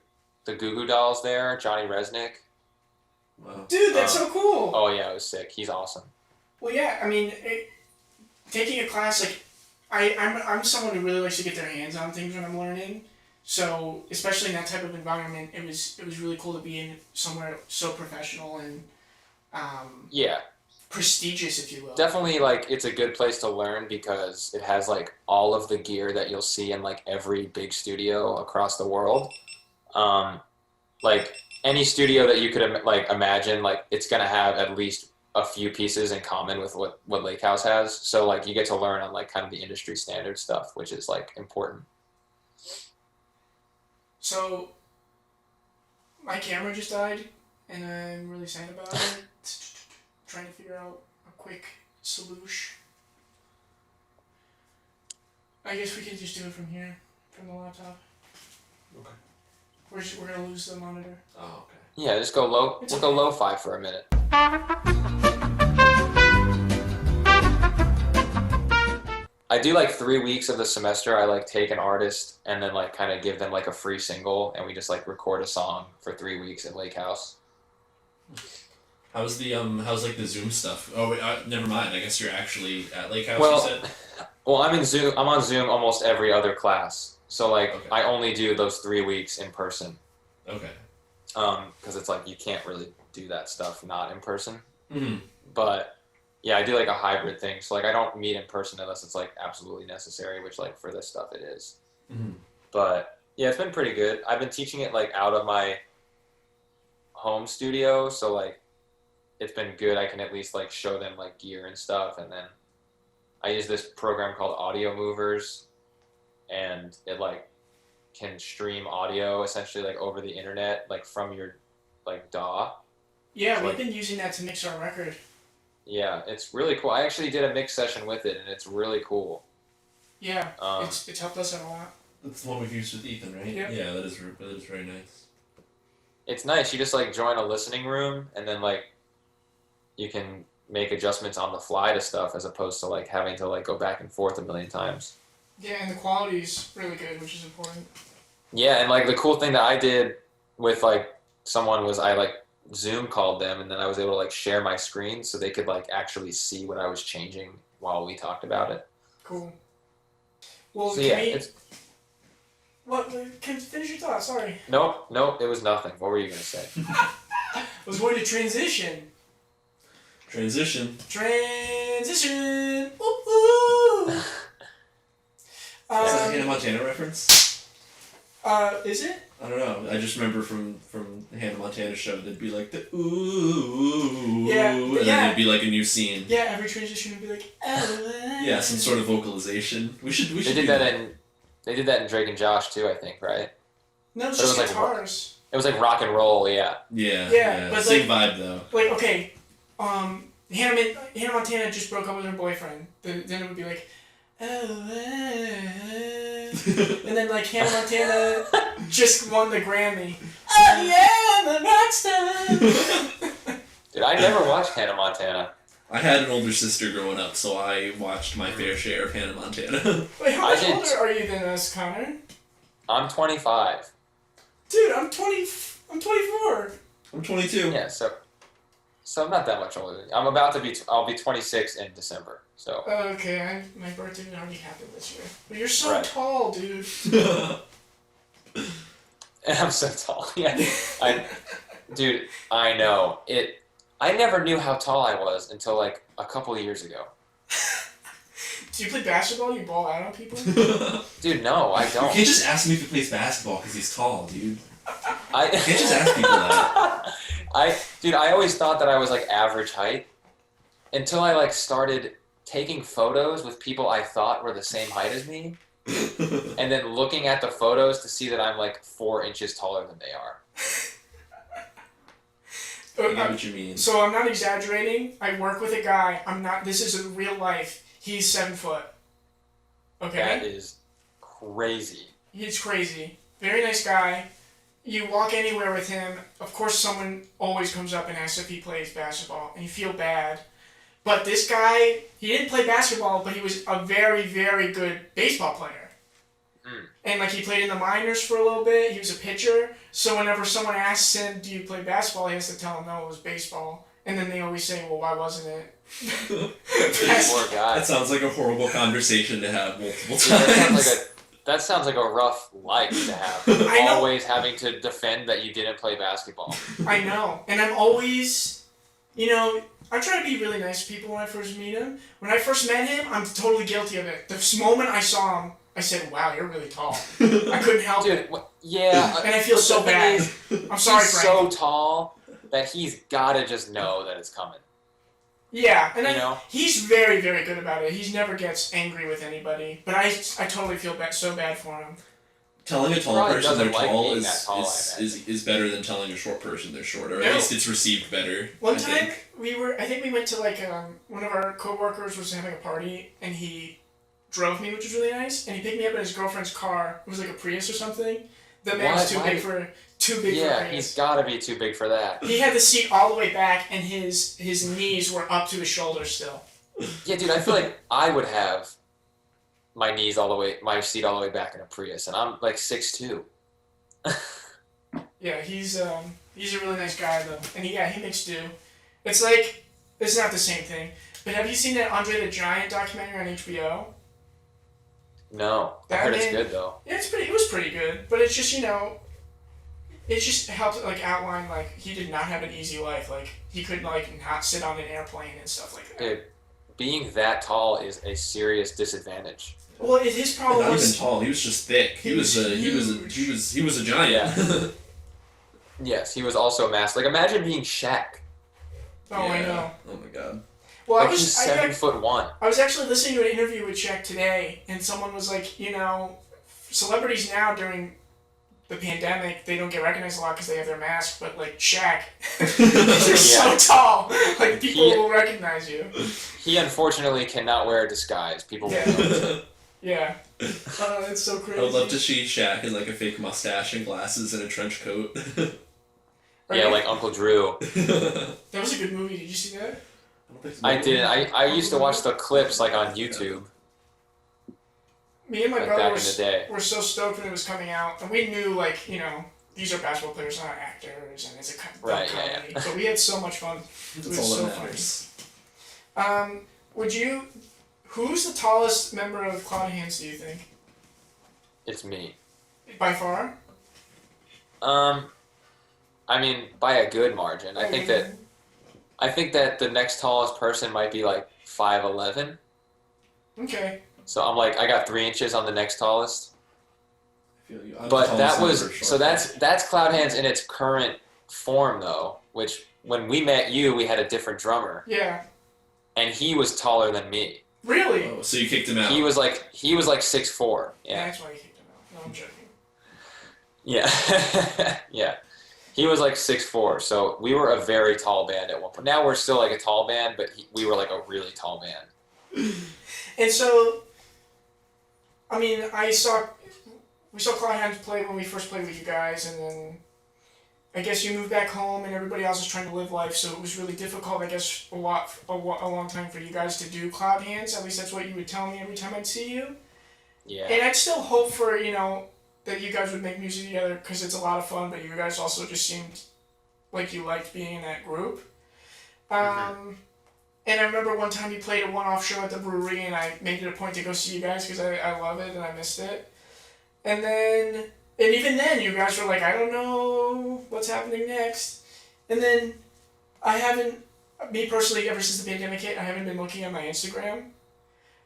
the Goo Goo Dolls there, Johnny Resnick. Wow. Dude, that's so cool. Oh yeah, it was sick. He's awesome. Well, yeah. I mean, taking a class like I'm someone who really likes to get their hands on things when I'm learning. So especially in that type of environment, it was really cool to be in somewhere so professional and Yeah, prestigious, if you will. definitely. Like, it's a good place to learn because it has like all of the gear that you'll see in like every big studio across the world. Like any studio that you could like imagine, like it's gonna have at least a few pieces in common with what Lake House has. So like you get to learn on like kind of the industry standard stuff, which is like important. So my camera just died, and I'm really sad about it. Trying to figure out a quick solution. I guess we can just do it from here, from the laptop. Okay. We're gonna lose the monitor. Oh, okay. Yeah, just go low. It's We'll go lo-fi for a minute. I do like 3 weeks of the semester. I like take an artist and then like kind of give them like a free single, and we just like record a song for 3 weeks at Lake House. How's like the Zoom stuff? Oh, wait, never mind. I guess you're actually at Lake House. Well, you said. Well, I'm on Zoom almost every other class, so like Okay. I only do those 3 weeks in person. Okay. Because it's like you can't really do that stuff not in person. Mm-hmm. But yeah, I do like a hybrid thing. So like I don't meet in person unless it's like absolutely necessary, which like for this stuff it is. Mm-hmm. But yeah, it's been pretty good. I've been teaching it like out of my home studio, so like it's been good. I can at least like show them like gear and stuff, and then I use this program called Audio Movers, and it like can stream audio essentially like over the internet, like from your like DAW. Yeah, So, we've like- been using that to mix our record. Yeah, it's really cool. I actually did a mix session with it, and it's really cool. Yeah, Um, it's helped us out a lot. That's the one we've used with Ethan, right? Yep. Yeah, that is very nice. It's nice. You just like join a listening room, and then like you can make adjustments on the fly to stuff, as opposed to like having to like go back and forth a million times. Yeah, and the quality's really good, which is important. Yeah, and like the cool thing that I did with like someone was I like Zoom called them, and then I was able to like share my screen so they could like actually see what I was changing while we talked about it. Cool. Well, So can yeah, we... it's What? Can finish your thought. Sorry. nope, it was nothing. What were you gonna say? I was going to transition. Transition. Transition. Ooh, ooh. Is that a Um, Hannah Montana reference? is it? I don't know. I just remember from the Hannah Montana show, they'd be like the ooh, Yeah, and then yeah. it'd be like a new scene. Yeah, every transition would be like, oh. Yeah, some sort of vocalization. We should They do did that in Drake and Josh too, I think, right? No, it's But it just was like guitars. It was like rock and roll, yeah. Yeah, Yeah, but same vibe though. Like, okay, Hannah Montana just broke up with her boyfriend. Then it would be like, oh, and then like Hannah Montana just won the Grammy. Oh yeah, I'm a rock star. Dude, I never watched Hannah Montana. I had an older sister growing up, so I watched my fair share of Hannah Montana. Wait, how I much did- older are you than us, Connor? I'm 25. Dude, I'm 24. I'm 22. Yeah, so I'm not that much older. I'll be 26 in December. So Okay, my birthday already happened this year. But you're so Right. tall, dude. and I'm so tall. Yeah, dude, I know it. I never knew how tall I was until like a couple of years ago. Do you play basketball? You ball out on people? Dude, no, I You don't. can't just ask me if he plays basketball because he's tall, dude. I You can't just ask people that. I always thought that I was like average height until I like started taking photos with people I thought were the same height as me, and then looking at the photos to see that I'm like 4 inches taller than they are. I get what you mean. So I'm not exaggerating. I work with a guy. This is in real life. He's 7 foot. Okay? That is crazy. He's crazy. Very nice guy. You walk anywhere with him, of course someone always comes up and asks if he plays basketball, and you feel bad. But this guy, he didn't play basketball, but he was a very, very good baseball player. Mm. And like he played in the minors for a little bit, he was a pitcher, so whenever someone asks him, do you play basketball, he has to tell them no, it was baseball. And then they always say, well, why wasn't it? Poor guy. That sounds like a horrible conversation to have multiple Dude, that times. sounds like a rough life to have. I know. Always having to defend that you didn't play basketball. I know. And I'm always, I try to be really nice to people when I first meet him. When I first met him, I'm totally guilty of it. The moment I saw him, I said, wow, you're really tall. I couldn't help it. Dude, yeah. And I feel so the thing bad. is, I'm sorry, he's Frank. so tall that he's gotta just know that it's coming. Yeah, and You know? he's very, very good about it. He never gets angry with anybody. But I totally feel so bad for him. Telling a tall Probably person they're doesn't like tall being is, that tall, I is better than telling a short person they're short, or No. at least it's received better. One I time, think. I think we went to like, one of our coworkers was having a party, and he drove me, which was really nice. And he picked me up in his girlfriend's car. It was like a Prius or something. The man was too big for a Yeah, Prius. he's got to be too big for that. He had the seat all the way back, and his knees were up to his shoulders still. Yeah, dude, I feel like I would have my seat all the way back in a Prius, and I'm like 6'2". Yeah, he's a really nice guy though, and he makes do. It's like it's not the same thing. But have you seen that Andre the Giant documentary on HBO? No, I heard it's good though. Yeah, it was pretty good, but it's just it just helped like outline like he did not have an easy life. Like he couldn't like not sit on an airplane and stuff like that. Dude, being that tall is a serious disadvantage. Well, his problem Not was even tall. He was just thick. He was a giant. Yeah. Yes, he was also massive. Like imagine being Shaq. Oh, I know. Oh my god. Well, Like he's 7'1". I was actually listening to an interview with Shaq today, and someone was like, celebrities now during the pandemic, they don't get recognized a lot because they have their mask, but like Shaq, you're so tall, like people will recognize you. He unfortunately cannot wear a disguise. People will know. Yeah. That's so crazy. I would love to see Shaq in like a fake mustache and glasses and a trench coat. Yeah, like Uncle Drew. That was a good movie. Did you see that? I did. I used to watch the clips like on YouTube. Me and my Like brother back in the day. were so stoked when it was coming out, and we knew like these are basketball players, not actors, and it's a Right, comedy. yeah. But we had so much fun. It That's was all so that fun. matters. Who's the tallest member of Cloud Hands, do you think? It's me. By far? I mean, by a good margin. I think that the next tallest person might be like 5'11". Okay. So I'm like, I got 3 inches on the next tallest. I feel you. I'm But the that tallest was member, so short. that's Cloud Hands in its current form though. Which when we met you, we had a different drummer, Yeah. and he was taller than me. Really? Oh, so you kicked him out. He was like 6'4". Yeah. That's why you kicked him out. No, I'm joking. Yeah. Yeah. He was like 6'4", so we were a very tall band at one point. Now we're still like a tall band, but we were like a really tall band. And so, I mean, we saw Cloud Hands play when we first played with you guys, and then I guess you moved back home, and everybody else was trying to live life, so it was really difficult. I guess a long time for you guys to do Cloud Hands. At least that's what you would tell me every time I'd see you. Yeah. And I'd still hope for that you guys would make music together because it's a lot of fun, but you guys also just seemed like you liked being in that group. And I remember one time you played a one-off show at the brewery, and I made it a point to go see you guys because I love it and I missed it. And even then, you guys were like, I don't know what's happening next. And then me personally, ever since the pandemic hit, I haven't been looking at my Instagram.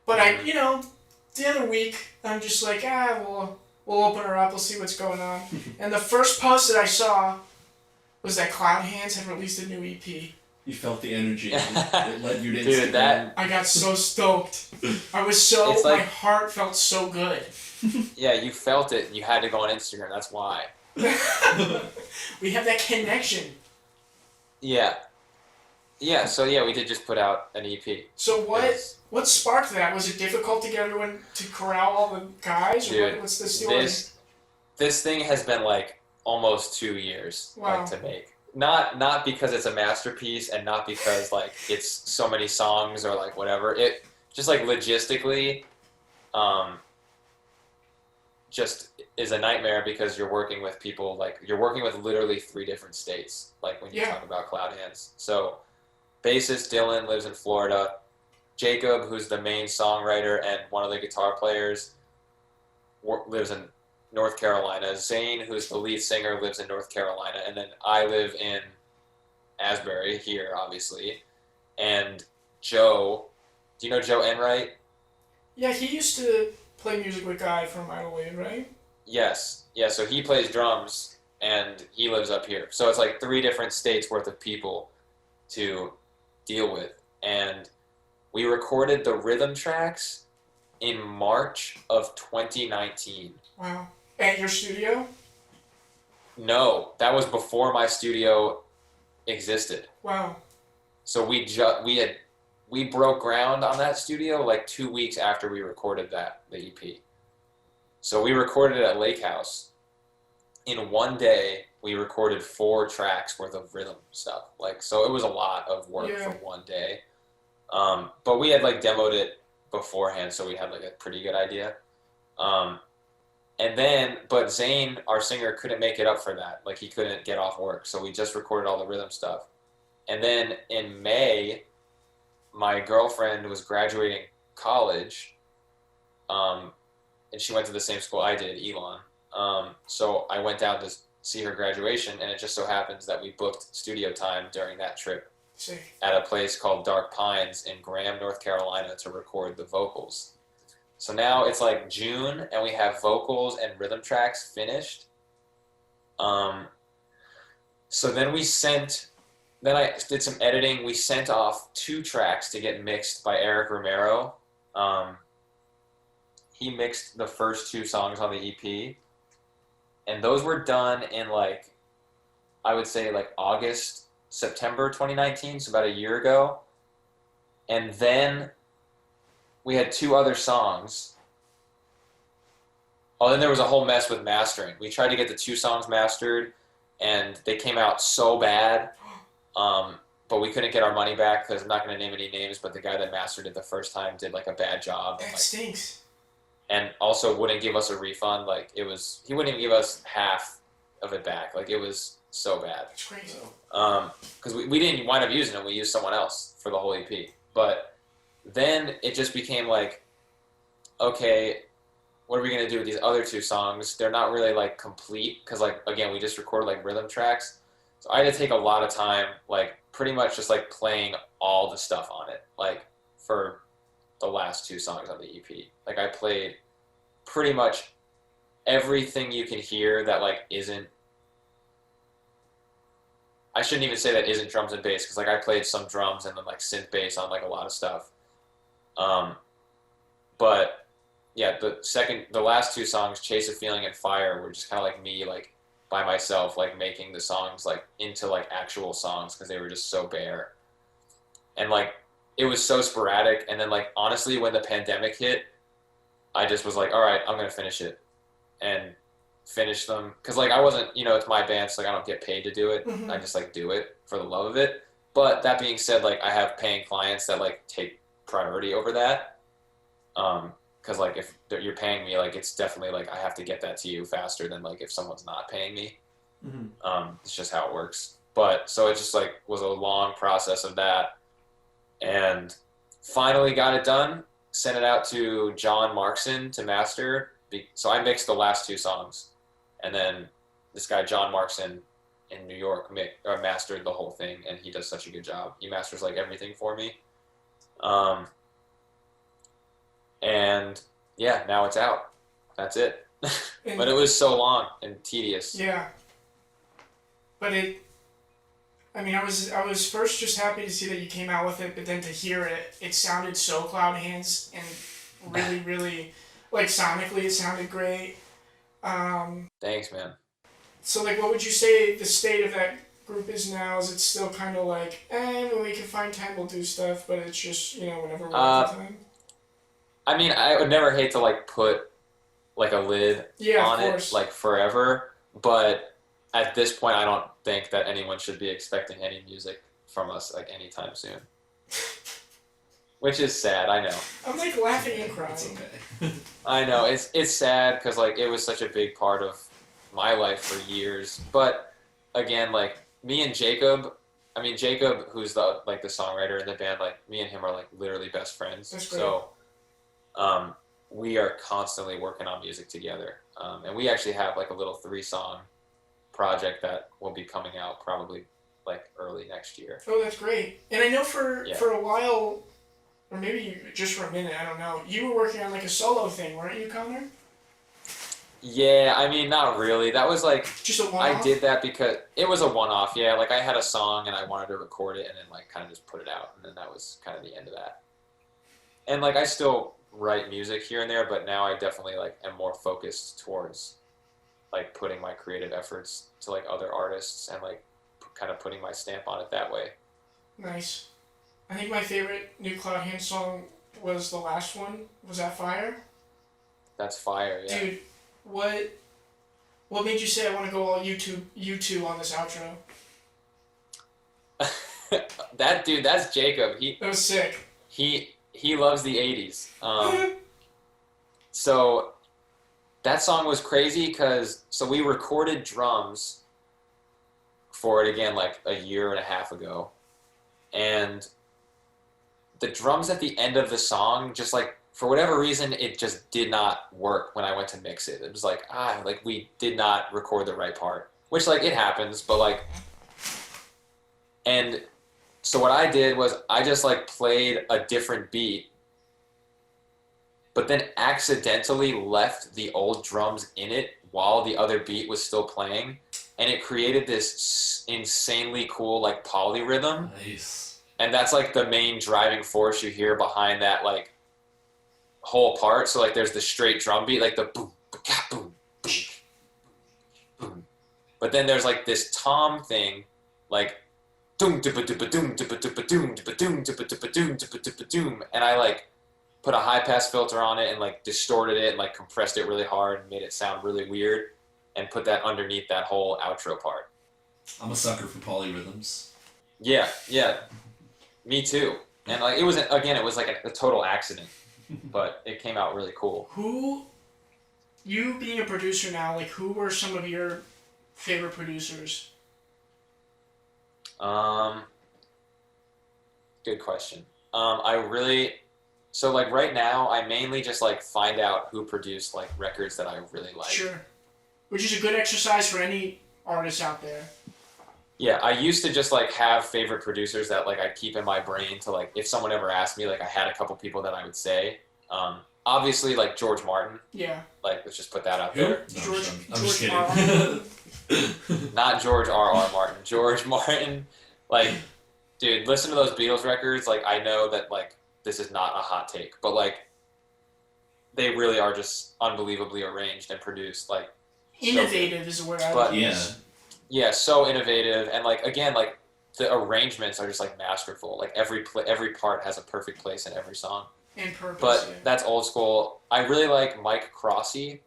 But the other week, I'm just like, we'll open her up, we'll see what's going on. And the first post that I saw was that Cloud Hands had released a new EP. You felt the energy. It led you to Dude, Instagram. I got so stoked. My heart felt so good. Yeah, you felt it. You had to go on Instagram. That's why. We have that connection. Yeah. Yeah, so yeah, we did just put out an EP. So what sparked that? Was it difficult to get everyone to corral all the guys? Or Dude, what's the story? This thing has been like almost 2 years to make. Not because it's a masterpiece and not because like it's so many songs or like whatever. It just like logistically just is a nightmare because you're working with people you're working with literally 3 different states like when you talk about Cloud Hands. So bassist Dylan lives in Florida. Jacob, who's the main songwriter and one of the guitar players, lives in North Carolina. Zane, who's the lead singer, lives in North Carolina. And then I live in Asbury, here, obviously. And Joe, do you know Joe Enright? Yeah, he used to play music with Guy from Idle Wave, right? Yes. Yeah, so he plays drums, and he lives up here. So it's like 3 different states worth of people to deal with. And we recorded the rhythm tracks in March of 2019. Wow. At your studio? No, that was before my studio existed. Wow. So we had we broke ground on that studio like 2 weeks after we recorded the EP. So we recorded it at Lake House. In one day, we recorded 4 tracks worth of rhythm stuff. Like, so it was a lot of work for one day. But we had like demoed it beforehand, so we had like a pretty good idea. But Zane, our singer, couldn't make it up for that. Like, he couldn't get off work, so we just recorded all the rhythm stuff. And then in May, my girlfriend was graduating college, and she went to the same school I did, Elon. So I went down to see her graduation, and it just so happens that we booked studio time during that trip at a place called Dark Pines in Graham, North Carolina, to record the vocals. So now it's like June, and we have vocals and rhythm tracks finished. So then I did some editing. We sent off 2 tracks to get mixed by Eric Romero. He mixed the first 2 songs on the EP, and those were done in like, I would say like September 2019, so about a year ago. And then we had 2 other songs. Oh, then there was a whole mess with mastering. We tried to get the 2 songs mastered, and they came out so bad. But we couldn't get our money back because I'm not going to name any names, but the guy that mastered it the first time did like a bad job. That stinks. And also wouldn't give us a refund. Like, he wouldn't even give us half of it back. Like, it was so bad. That's crazy. Because we didn't wind up using it. We used someone else for the whole EP. But then it just became like, okay, what are we going to do with these other 2 songs? They're not really like complete because, like, again, we just recorded like rhythm tracks. So I had to take a lot of time, like, pretty much just like playing all the stuff on it, like, for the last 2 songs on the EP. Like, I played pretty much everything you can hear that like isn't, I shouldn't even say that isn't drums and bass, because like I played some drums and then like synth bass on like a lot of stuff. But yeah, the last 2 songs, Chase a Feeling and Fire, were just kind of like me, like, by myself, like making the songs like into like actual songs, because they were just so bare. And like, it was so sporadic. And then like, honestly, when the pandemic hit, I just was like, all right, I'm going to finish it and finish them. Cause like, I wasn't, it's my band, so like I don't get paid to do it. Mm-hmm. I just like do it for the love of it. But that being said, like, I have paying clients that like take priority over that. Cause like, if you're paying me, like, it's definitely like I have to get that to you faster than like if someone's not paying me. Mm-hmm. It's just how it works. But so it just like was a long process of that, and finally got it done. Sent it out to John Markson to master. So I mixed the last 2 songs, and then this guy John Markson in New York mastered the whole thing, and he does such a good job. He masters like everything for me. And yeah, now it's out. That's it. But it was so long and tedious. Yeah. But I was first just happy to see that you came out with it, but then to hear it, it sounded so Cloud Hands, and really, really, like, sonically it sounded great. Thanks, man. So, like, what would you say the state of that group is now? Is it still kind of like, when we can find time, we'll do stuff, but it's just, whenever we have the time? I mean, I would never hate to like put like a lid on it like forever, but at this point, I don't think that anyone should be expecting any music from us like anytime soon. Which is sad, I know. I'm like laughing and crying. It's okay. I know, it's sad because like it was such a big part of my life for years. But again, like me and Jacob, who's the songwriter in the band, like me and him are like literally best friends. That's great. So we are constantly working on music together. And we actually have like a little 3-song project that will be coming out probably like early next year. Oh, that's great. And I know for a while, or maybe just for a minute, I don't know, you were working on like a solo thing, weren't you, Connor? Yeah, I mean, not really. That was like, just a one-off? I did that because it was a one-off. Yeah, like I had a song and I wanted to record it and then like kind of just put it out, and then that was kind of the end of that. And like I still write music here and there, but now I definitely like am more focused towards like putting my creative efforts to like other artists and like kind of putting my stamp on it that way. Nice. I think my favorite new Cloud Hands song was the last one. Was that Fire? That's fire, yeah. Dude, what made you say I want to go all U2 on this outro? That dude, that's Jacob. That was sick. He loves the 80s. So that song was crazy because we recorded drums for it again like a year and a half ago, and the drums at the end of the song just like for whatever reason it just did not work when I went to mix it. It was like we did not record the right part, which like it happens, but like, and so what I did was I just like played a different beat, but then accidentally left the old drums in it while the other beat was still playing, and it created this insanely cool like polyrhythm. Nice. And that's like the main driving force you hear behind that like whole part. So like there's the straight drum beat, like the boom, boom, boom, boom. But then there's like this tom thing, like doom doom doom doom doom doom doom doom doom, and I like put a high pass filter on it and like distorted it and like compressed it really hard and made it sound really weird, and put that underneath that whole outro part. I'm a sucker for polyrhythms. Yeah, me too. And like it was like a total accident, but it came out really cool. Who, you being a producer now, like who were some of your favorite producers? Good question. So like right now, I mainly just like find out who produced like records that I really like. Sure. Which is a good exercise for any artist out there. Yeah, I used to just like have favorite producers that like I'd keep in my brain to like if someone ever asked me, like I had a couple people that I would say. Obviously like George Martin. Yeah. Like let's just put that out Who? there. No, I'm just R. kidding. Not George R.R. Martin. George Martin. Like, dude, listen to those Beatles records. Like, I know that like this is not a hot take, but like they really are just unbelievably arranged and produced. Like Innovative is the word I But- would Yeah. use. Yeah, so innovative, and like again, like the arrangements are just like masterful. Like every part has a perfect place in every song. And purpose. But yeah. that's old school. I really like Mike Crossy.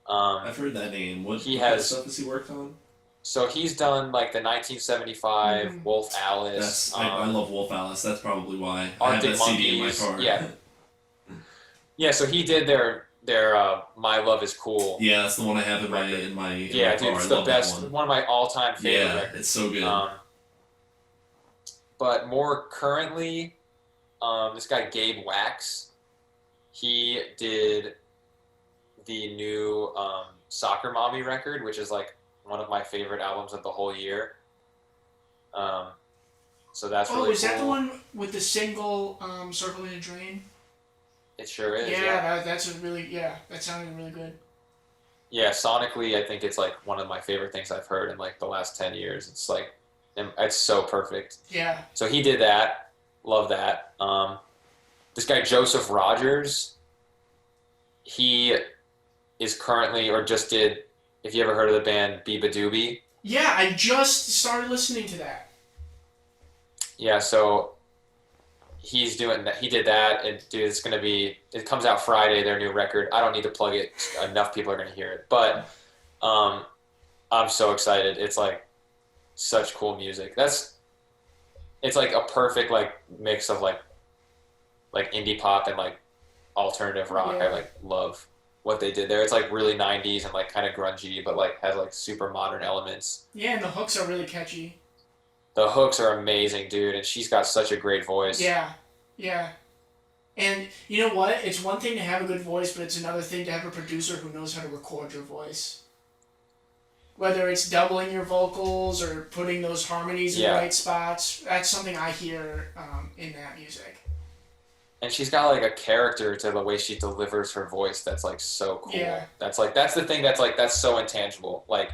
I've heard that name. What He kind of has- stuff has he worked on? So he's done like the 1975 Mhm. Wolf Alice. I love Wolf Alice. That's probably why I have Arctic that CD in my Monkeys, car. yeah. Yeah, so he did their My Love Is Cool. Yeah, that's the one I have in my Yeah, my dude, car. it's I the love that best. one. One of my all-time favorite Yeah, records. it's so good. But more currently, this guy Gabe Wax, he did the new Soccer Mommy record, which is like one of my favorite albums of the whole year. So that's really is that the cool. one with the single Circle in a Drain? It sure is. Yeah, that sounded really good. Yeah, sonically, I think it's like one of my favorite things I've heard in like the last 10 years. It's like, it's so perfect. Yeah. So he did that. Love that. This guy, Joseph Rogers, he is currently, or just did, if you ever heard of the band Biba Doobie. Yeah, I just started listening to that. Yeah, so he's doing that. He did that, and dude, it comes out Friday, their new record. I don't need to plug it. Enough people are going to hear it. But I'm so excited. It's like such cool music. It's like a perfect like mix of like indie pop and like alternative rock. Yeah. I like love what they did there. It's like really 90s and like kind of grungy, but like has like super modern elements. Yeah, and the hooks are really catchy. The hooks are amazing, dude, and she's got such a great voice. Yeah, yeah. And you know what? It's one thing to have a good voice, but it's another thing to have a producer who knows how to record your voice. Whether it's doubling your vocals or putting those harmonies in the Yeah. right spots, that's something I hear in that music. And she's got like a character to the way she delivers her voice that's like so cool. Yeah. That's the thing that's so intangible. Like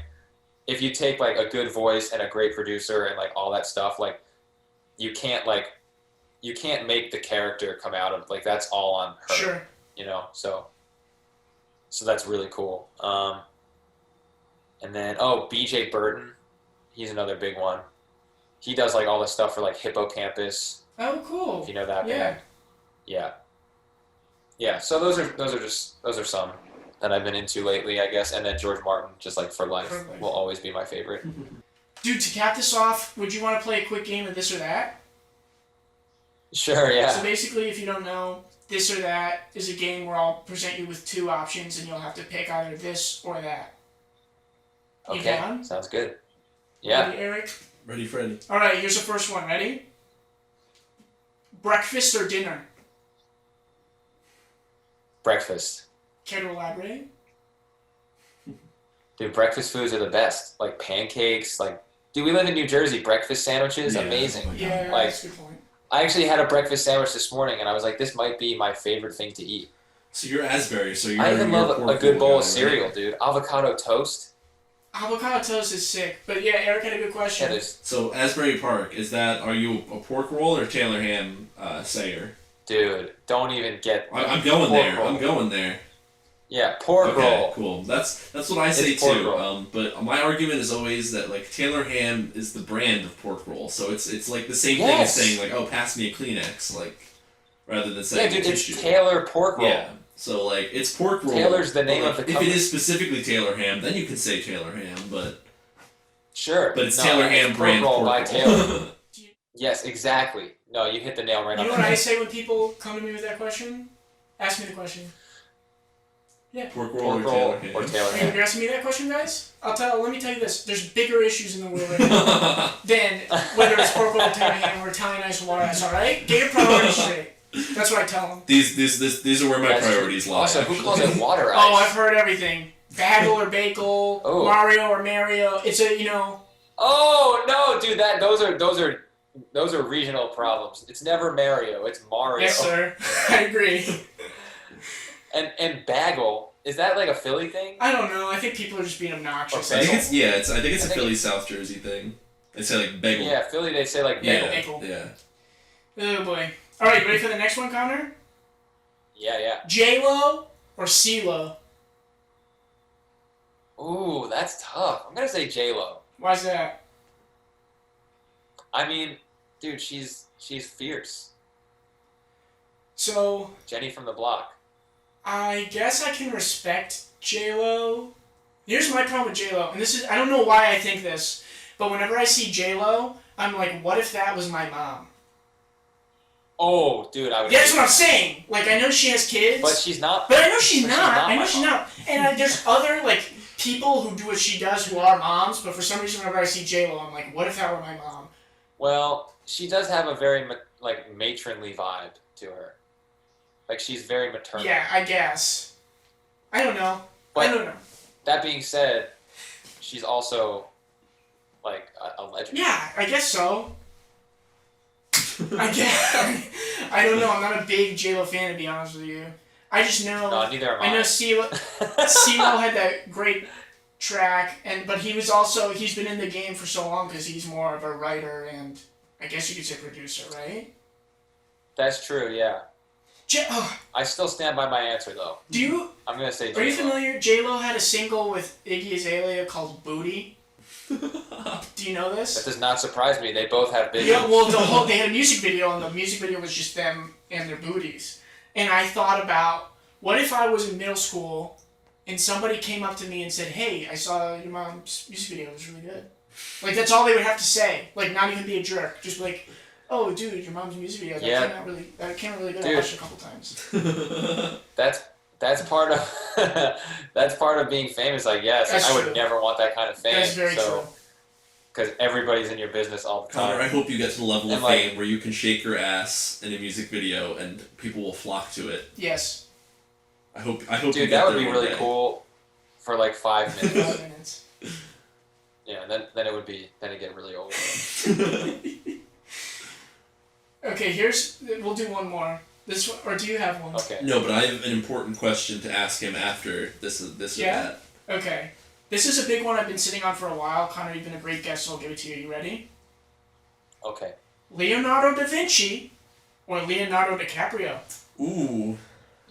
if you take like a good voice and a great producer and like all that stuff, like you can't make the character come out of like that's all on her. Sure. You know, so that's really cool. And then BJ Burton, he's another big one. He does like all the stuff for like Hippocampus. Oh, cool. If you know that Yeah. band. Yeah. So those are some that I've been into lately, I guess. And then George Martin, just like for life, For life. will always be my favorite. Dude, to cap this off, would you want to play a quick game of this or that? Sure, So yeah. basically, if you don't know, this or that is a game where I'll present you with 2 options and you'll have to pick either this or that. You Okay, down? sounds good. Yeah. Ready, Eric? Ready, Freddy? Alright, here's the first one. Ready? Breakfast or dinner? Breakfast. Care to elaborate? Dude, breakfast foods are the best. Like pancakes, dude, we live in New Jersey. Breakfast sandwiches, Yeah. amazing. Oh my God. Yeah, Like- that's a good point. I actually had a breakfast sandwich this morning, and I was like, this might be my favorite thing to eat. So you're Asbury, so you're I even you're love a pork good roll bowl guy, of right? cereal, dude. Avocado toast. Avocado toast is sick. But yeah, Eric had a good question. Yeah, there's, So Asbury Park, are you a pork roll or Taylor ham sayer? dude, don't even get. I'm going pork there. roll. I'm going there. Yeah, pork Okay, roll. cool. That's what I say It's pork too. roll. But my argument is always that like Taylor ham is the brand of pork roll, so it's like the same thing as Yes. saying like, oh, pass me a Kleenex, like rather than Yeah, saying dude, a it's tissue. Taylor pork roll. Yeah. So like it's pork roll. Taylor's the but, name like, of the If it company. is specifically Taylor ham, then you can say Taylor ham, but Sure. it's No, Taylor it's ham pork brand roll pork by roll. Taylor. Yes, exactly. No, you hit the nail right You on know the what I head. say when people come to me with that question? Ask me the question. Pork roll Pork or roll Taylor ham. or Taylor Are ham. you asking me that question, guys? Let me tell you this. There's bigger issues in the world right now than whether it's pork roll or Taylor ham or Italian ice water ice, alright? Get your priorities straight. That's what I tell them. These are where my That's true. priorities lie. Also, who calls actually. it water ice? Oh, I've heard everything. Bagel or bagel, Oh. Mario or Mario. It's a, Oh no, dude! Those are regional problems. It's never Mario. It's Mario. yes, sir. I agree. And bagel, is that like a Philly thing? I don't know. I think people are just being obnoxious. Or I think bagel. it's I think it's I a think Philly South Jersey thing. They say like bagel. Yeah, Philly. They say like Yeah. bagel. Bagel. Yeah. Oh boy. Alright, ready for the next one, Connor? Yeah. J-Lo or C-Lo? Ooh, that's tough. I'm gonna say J Lo. Why's that? I mean, dude, she's fierce. So, Jenny from the block. I guess I can respect J-Lo. Here's my problem with J-Lo, and this is, I don't know why I think this, but whenever I see J-Lo, I'm like, what if that was my mom? Oh, dude, I would. That's what I'm saying! Like, I know she has kids, But she's not. but I know she's but she's not. not I know my she's mom. not. And there's other, like, people who do what she does who are moms, but for some reason whenever I see J-Lo, I'm like, what if that were my mom? Well, she does have a very matronly vibe to her. Like she's very maternal. Yeah, I guess. I don't know. But I don't know. that being said, she's also like a legend. Yeah, I guess so. I guess. I don't know. I'm not a big J-Lo fan, to be honest with you. I just know. No, neither am I. I know CeeLo had that great track, but he's been in the game for so long because he's more of a writer and I guess you could say producer, right? That's true. Yeah. Oh, I still stand by my answer though. I'm gonna say. Are you J-Lo. familiar? J-Lo had a single with Iggy Azalea called "Booty." Do you know That this? does not surprise me. They both have big. Yeah, well, they had a music video, and the music video was just them and their booties. And I thought about, what if I was in middle school, and somebody came up to me and said, "Hey, I saw your mom's music video. It was really good." Like, that's all they would have to say. Like, not even be a jerk. Just be like, "Oh, dude, your mom's music video. That came out really good. I Dude. watched it a couple times." That's part of that's part of being famous, I guess. That's I would true. never want that kind of fame. That's very true. Because everybody's in your business all the Connor, I time. hope you get to the level And, of like- fame where you can shake your ass in a music video and people will flock to it. Yes. I hope you Dude, get that would there be one really day. cool for like 5 minutes. 5 minutes. Yeah, then it'd get really old. Okay, we'll do one more. This one, or do you have one? Okay. No, but I have an important question to ask him after this Yeah? or that. Okay. This is a big one I've been sitting on for a while. Connor, you've been a great guest, so I'll give it to you. You ready? Okay. Leonardo da Vinci or Leonardo DiCaprio? Ooh.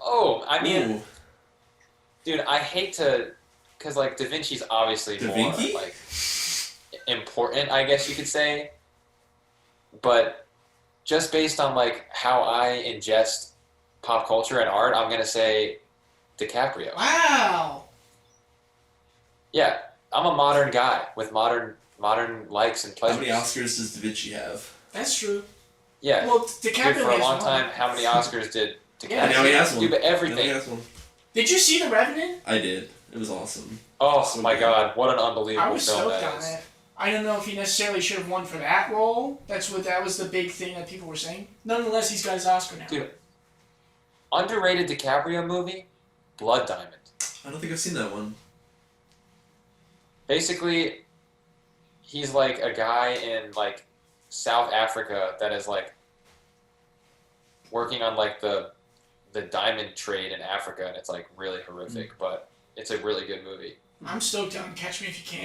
Oh, I mean, Ooh. dude, I hate to, because like Da Vinci's obviously Da more Vinci? like important, I guess you could say. But just based on like how I ingest pop culture and art, I'm gonna say DiCaprio. Wow. Yeah, I'm a modern guy with modern likes and How pleasures. many Oscars does Da Vinci have? That's true. Yeah. Well, Dude, DiCaprio for a has long one. time, how many Oscars did DiCaprio? Yeah, Now he has one. Dude, but Now he everything. has one. Did you see The Revenant? I did. It was awesome. Oh So my good. God, what an I unbelievable was film stoked that on is. it. I don't know if he necessarily should have won for that role. That was the big thing that people were saying. Nonetheless, he's got his Oscar now. Dude, underrated DiCaprio movie, Blood Diamond. I don't think I've seen that one. Basically, he's like a guy in like South Africa that is like working on like the diamond trade in Africa, and it's like really horrific, but it's a really good movie. I'm stoked on Catch Me If You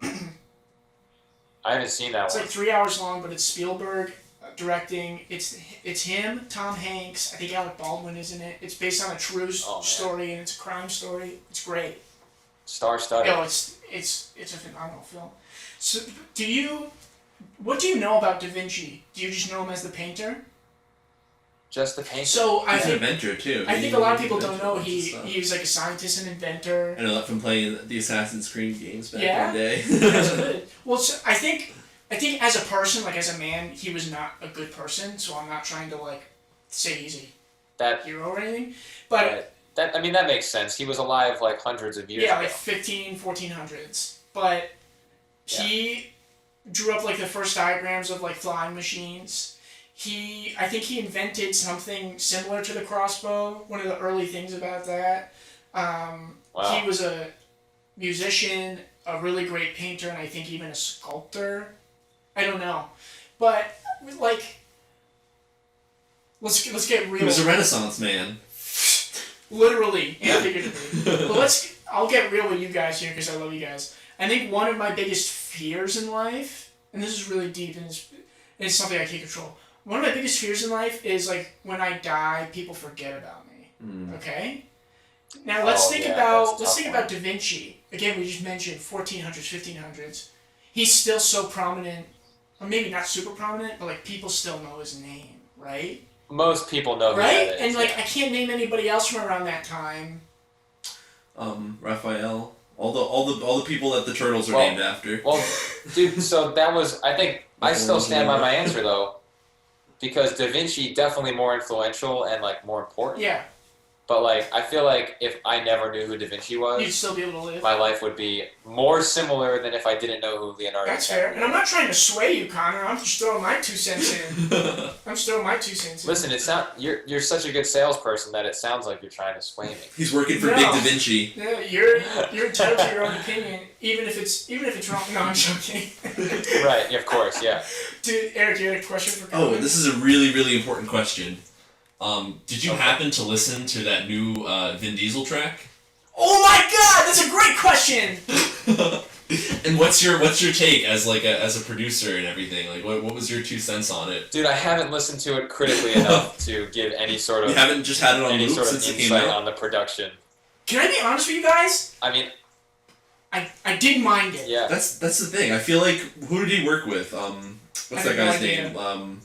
Can. I haven't seen that It's one. like 3 hours long, but it's Spielberg directing. It's him, Tom Hanks. I think Alec Baldwin is in it. It's based on a true Oh, man. story, and it's a crime story. It's great. Star-studded. Yo, it's a phenomenal film. So, what do you know about Da Vinci? Do you just know him as the painter? Just the painting. So I He's an think inventor too. I think a lot of people don't know he he was like a scientist and inventor. I know that from playing the Assassin's Creed games back Yeah? in the day. That's good. Well, so I think as a person, like as a man, he was not a good person. So I'm not trying to like say he's a that hero or anything. But I mean that makes sense. He was alive like hundreds of years yeah, ago. like 1400s. But he drew up like the first diagrams of like flying machines. I think he invented something similar to the crossbow. One of the early things about that. Wow. He was a musician, a really great painter, and I think even a sculptor. I don't know, but like, let's get real. He was a Renaissance man. Literally and figuratively. But I'll get real with you guys here because I love you guys. I think one of my biggest fears in life, and this is really deep and it's something I can't control. One of my biggest fears in life is like when I die, people forget about me. Okay? Now let's think about Da Vinci. Again, we just mentioned 1400s, 1500s. He's still so prominent, or maybe not super prominent, but like people still know his name, right? Most people know who Right? that is. And like I can't name anybody else from around that time. Raphael. All the people that the turtles are Well- named after. Well, dude, so that was, I think, I still stand by my answer though, because Da Vinci definitely more influential and like more important. Yeah, But like, I feel like if I never knew who Da Vinci you'd was, still be able to live. my life would be more similar than if I didn't know who Leonardo That's DiCaprio fair. And I'm was. not trying to sway you, Connor. I'm just throwing my 2 cents in. I'm just throwing my 2 cents in. Listen, it's not you're such a good salesperson that it sounds like you're trying to sway me. He's working for No. Big Da Vinci. Yeah, you're entitled to your own opinion, even if it's wrong. No, I'm joking. Right? Of course, yeah. Dude, Eric, you had a question for Oh, Connor? this is a really, really important question. Did you Okay. happen to listen to that new Vin Diesel track? Oh my God, that's a great question. And what's your take as a producer and everything? Like what was your 2 cents on it? Dude, I haven't listened to it critically enough to give any sort You of haven't just had it on any loop sort of since it came insight out? on the production. Can I be honest with you guys? I mean, I did mind it. yeah. That's the thing. I feel like who did he work with? What's I that have no guy's idea. name?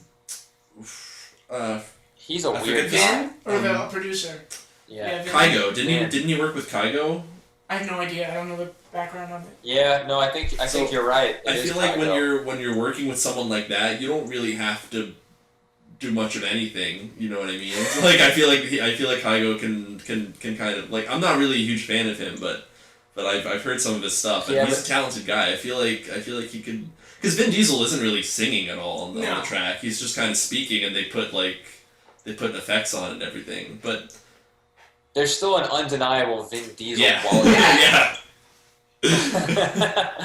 He's a I weird forget guy. Vin or the producer? Yeah. Vin. Kygo. Man. Didn't he work with Kygo? I have no idea. I don't know the background on it. Yeah, no, I think So, you're right. I It is feel like Kygo. when you're working with someone like that, you don't really have to do much of anything. You know what I mean? Like I feel like Kygo can kind of like I'm not really a huge fan of him, but I've heard some of his stuff and Yeah, he's but- a talented guy. I feel like he could because Vin Diesel isn't really singing at all on the No. track. He's just kind of speaking and they put effects on it and everything. But There's still an undeniable Vin Diesel yeah, quality. yeah.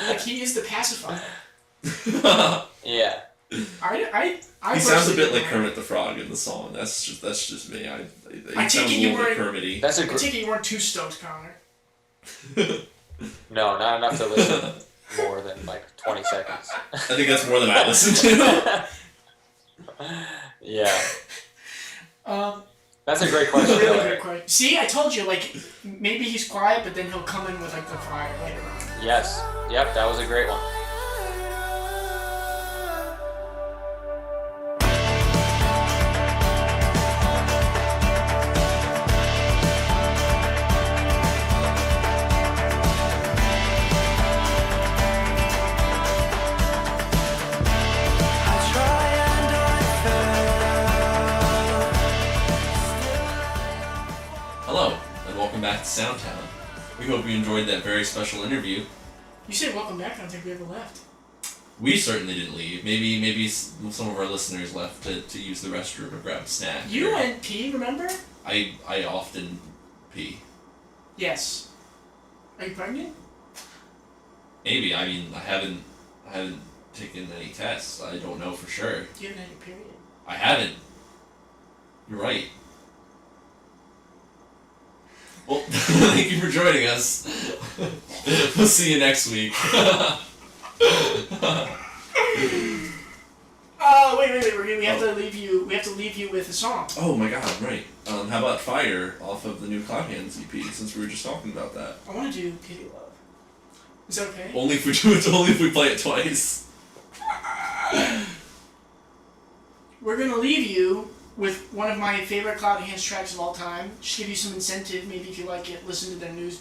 Like he is the pacifier. Yeah. I He sounds a personally bit like don't Kermit the Frog in the song. That's just me. He take sounds a it you little bit weren't- Kermity. That's a I take it you weren't too stoked, Connor. No, not enough to listen more than like 20 seconds. I think that's more than I listen to. Yeah. That's a great Really question. though, great Eric. question. See, I told you, like, maybe he's quiet, but then he'll come in with, like, the fire later on. Yes. Yep, that was a great one. Soundtown. We hope you enjoyed that very special interview. You said welcome back. I don't think we ever left. We certainly didn't leave. Maybe some of our listeners left to use the restroom or grab a snack. You went pee, remember? I often pee. Yes. Are you pregnant? Maybe. I mean, I haven't taken any tests. I don't know for sure. You haven't had your period. I haven't. You're right. Well, thank you for joining us. We'll see you next week. Wait. We have to leave you. We have to leave you with a song. Oh my God! Right. How about Fire off of the new Cloud Hands EP? Since we were just talking about that. I want to do Pity Love. Is that okay? Only if we do it. Only if we play it twice. We're gonna leave you with one of my favorite Cloud Hands tracks of all time. Just give you some incentive. Maybe if you like it, listen to their new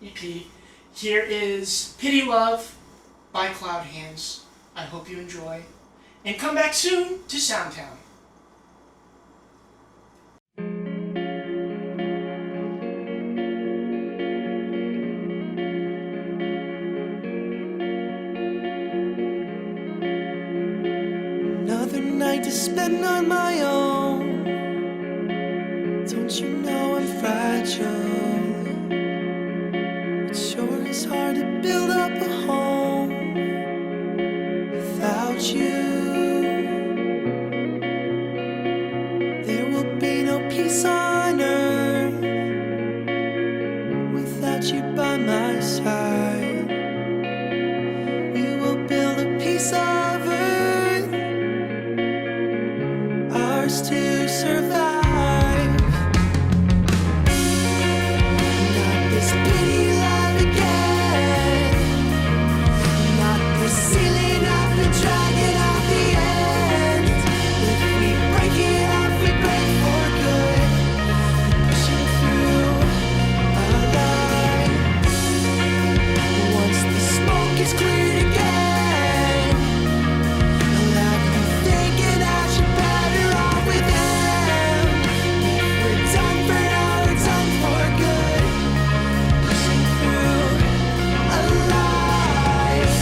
EP. Here is Pity Love by Cloud Hands. I hope you enjoy. And come back soon to Soundtown. Another night to spend on my own. Don't you know I'm fragile? It sure is hard to build up a home without you. There will be no peace on earth without you by my side. We will build a piece of earth, ours to survive. Not this pity love again. Not this ceiling up and dragging out the end. If we break it off, we break for good. Pushing through our life. Once the smoke is cleared again, I'll have you thinking that you're better off with them. If we're done for now, we're done for good. Pushing through alive.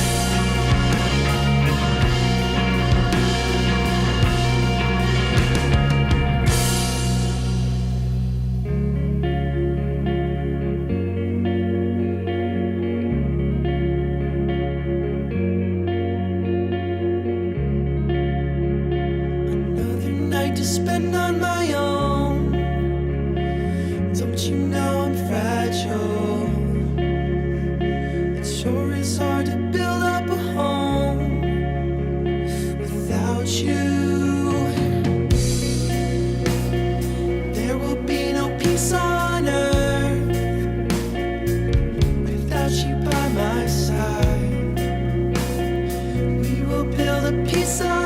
Another night to spend on my own. Don't you know I'm fragile? It sure is hard to build up a home without you. There will be no peace on earth without you by my side. We will build a piece of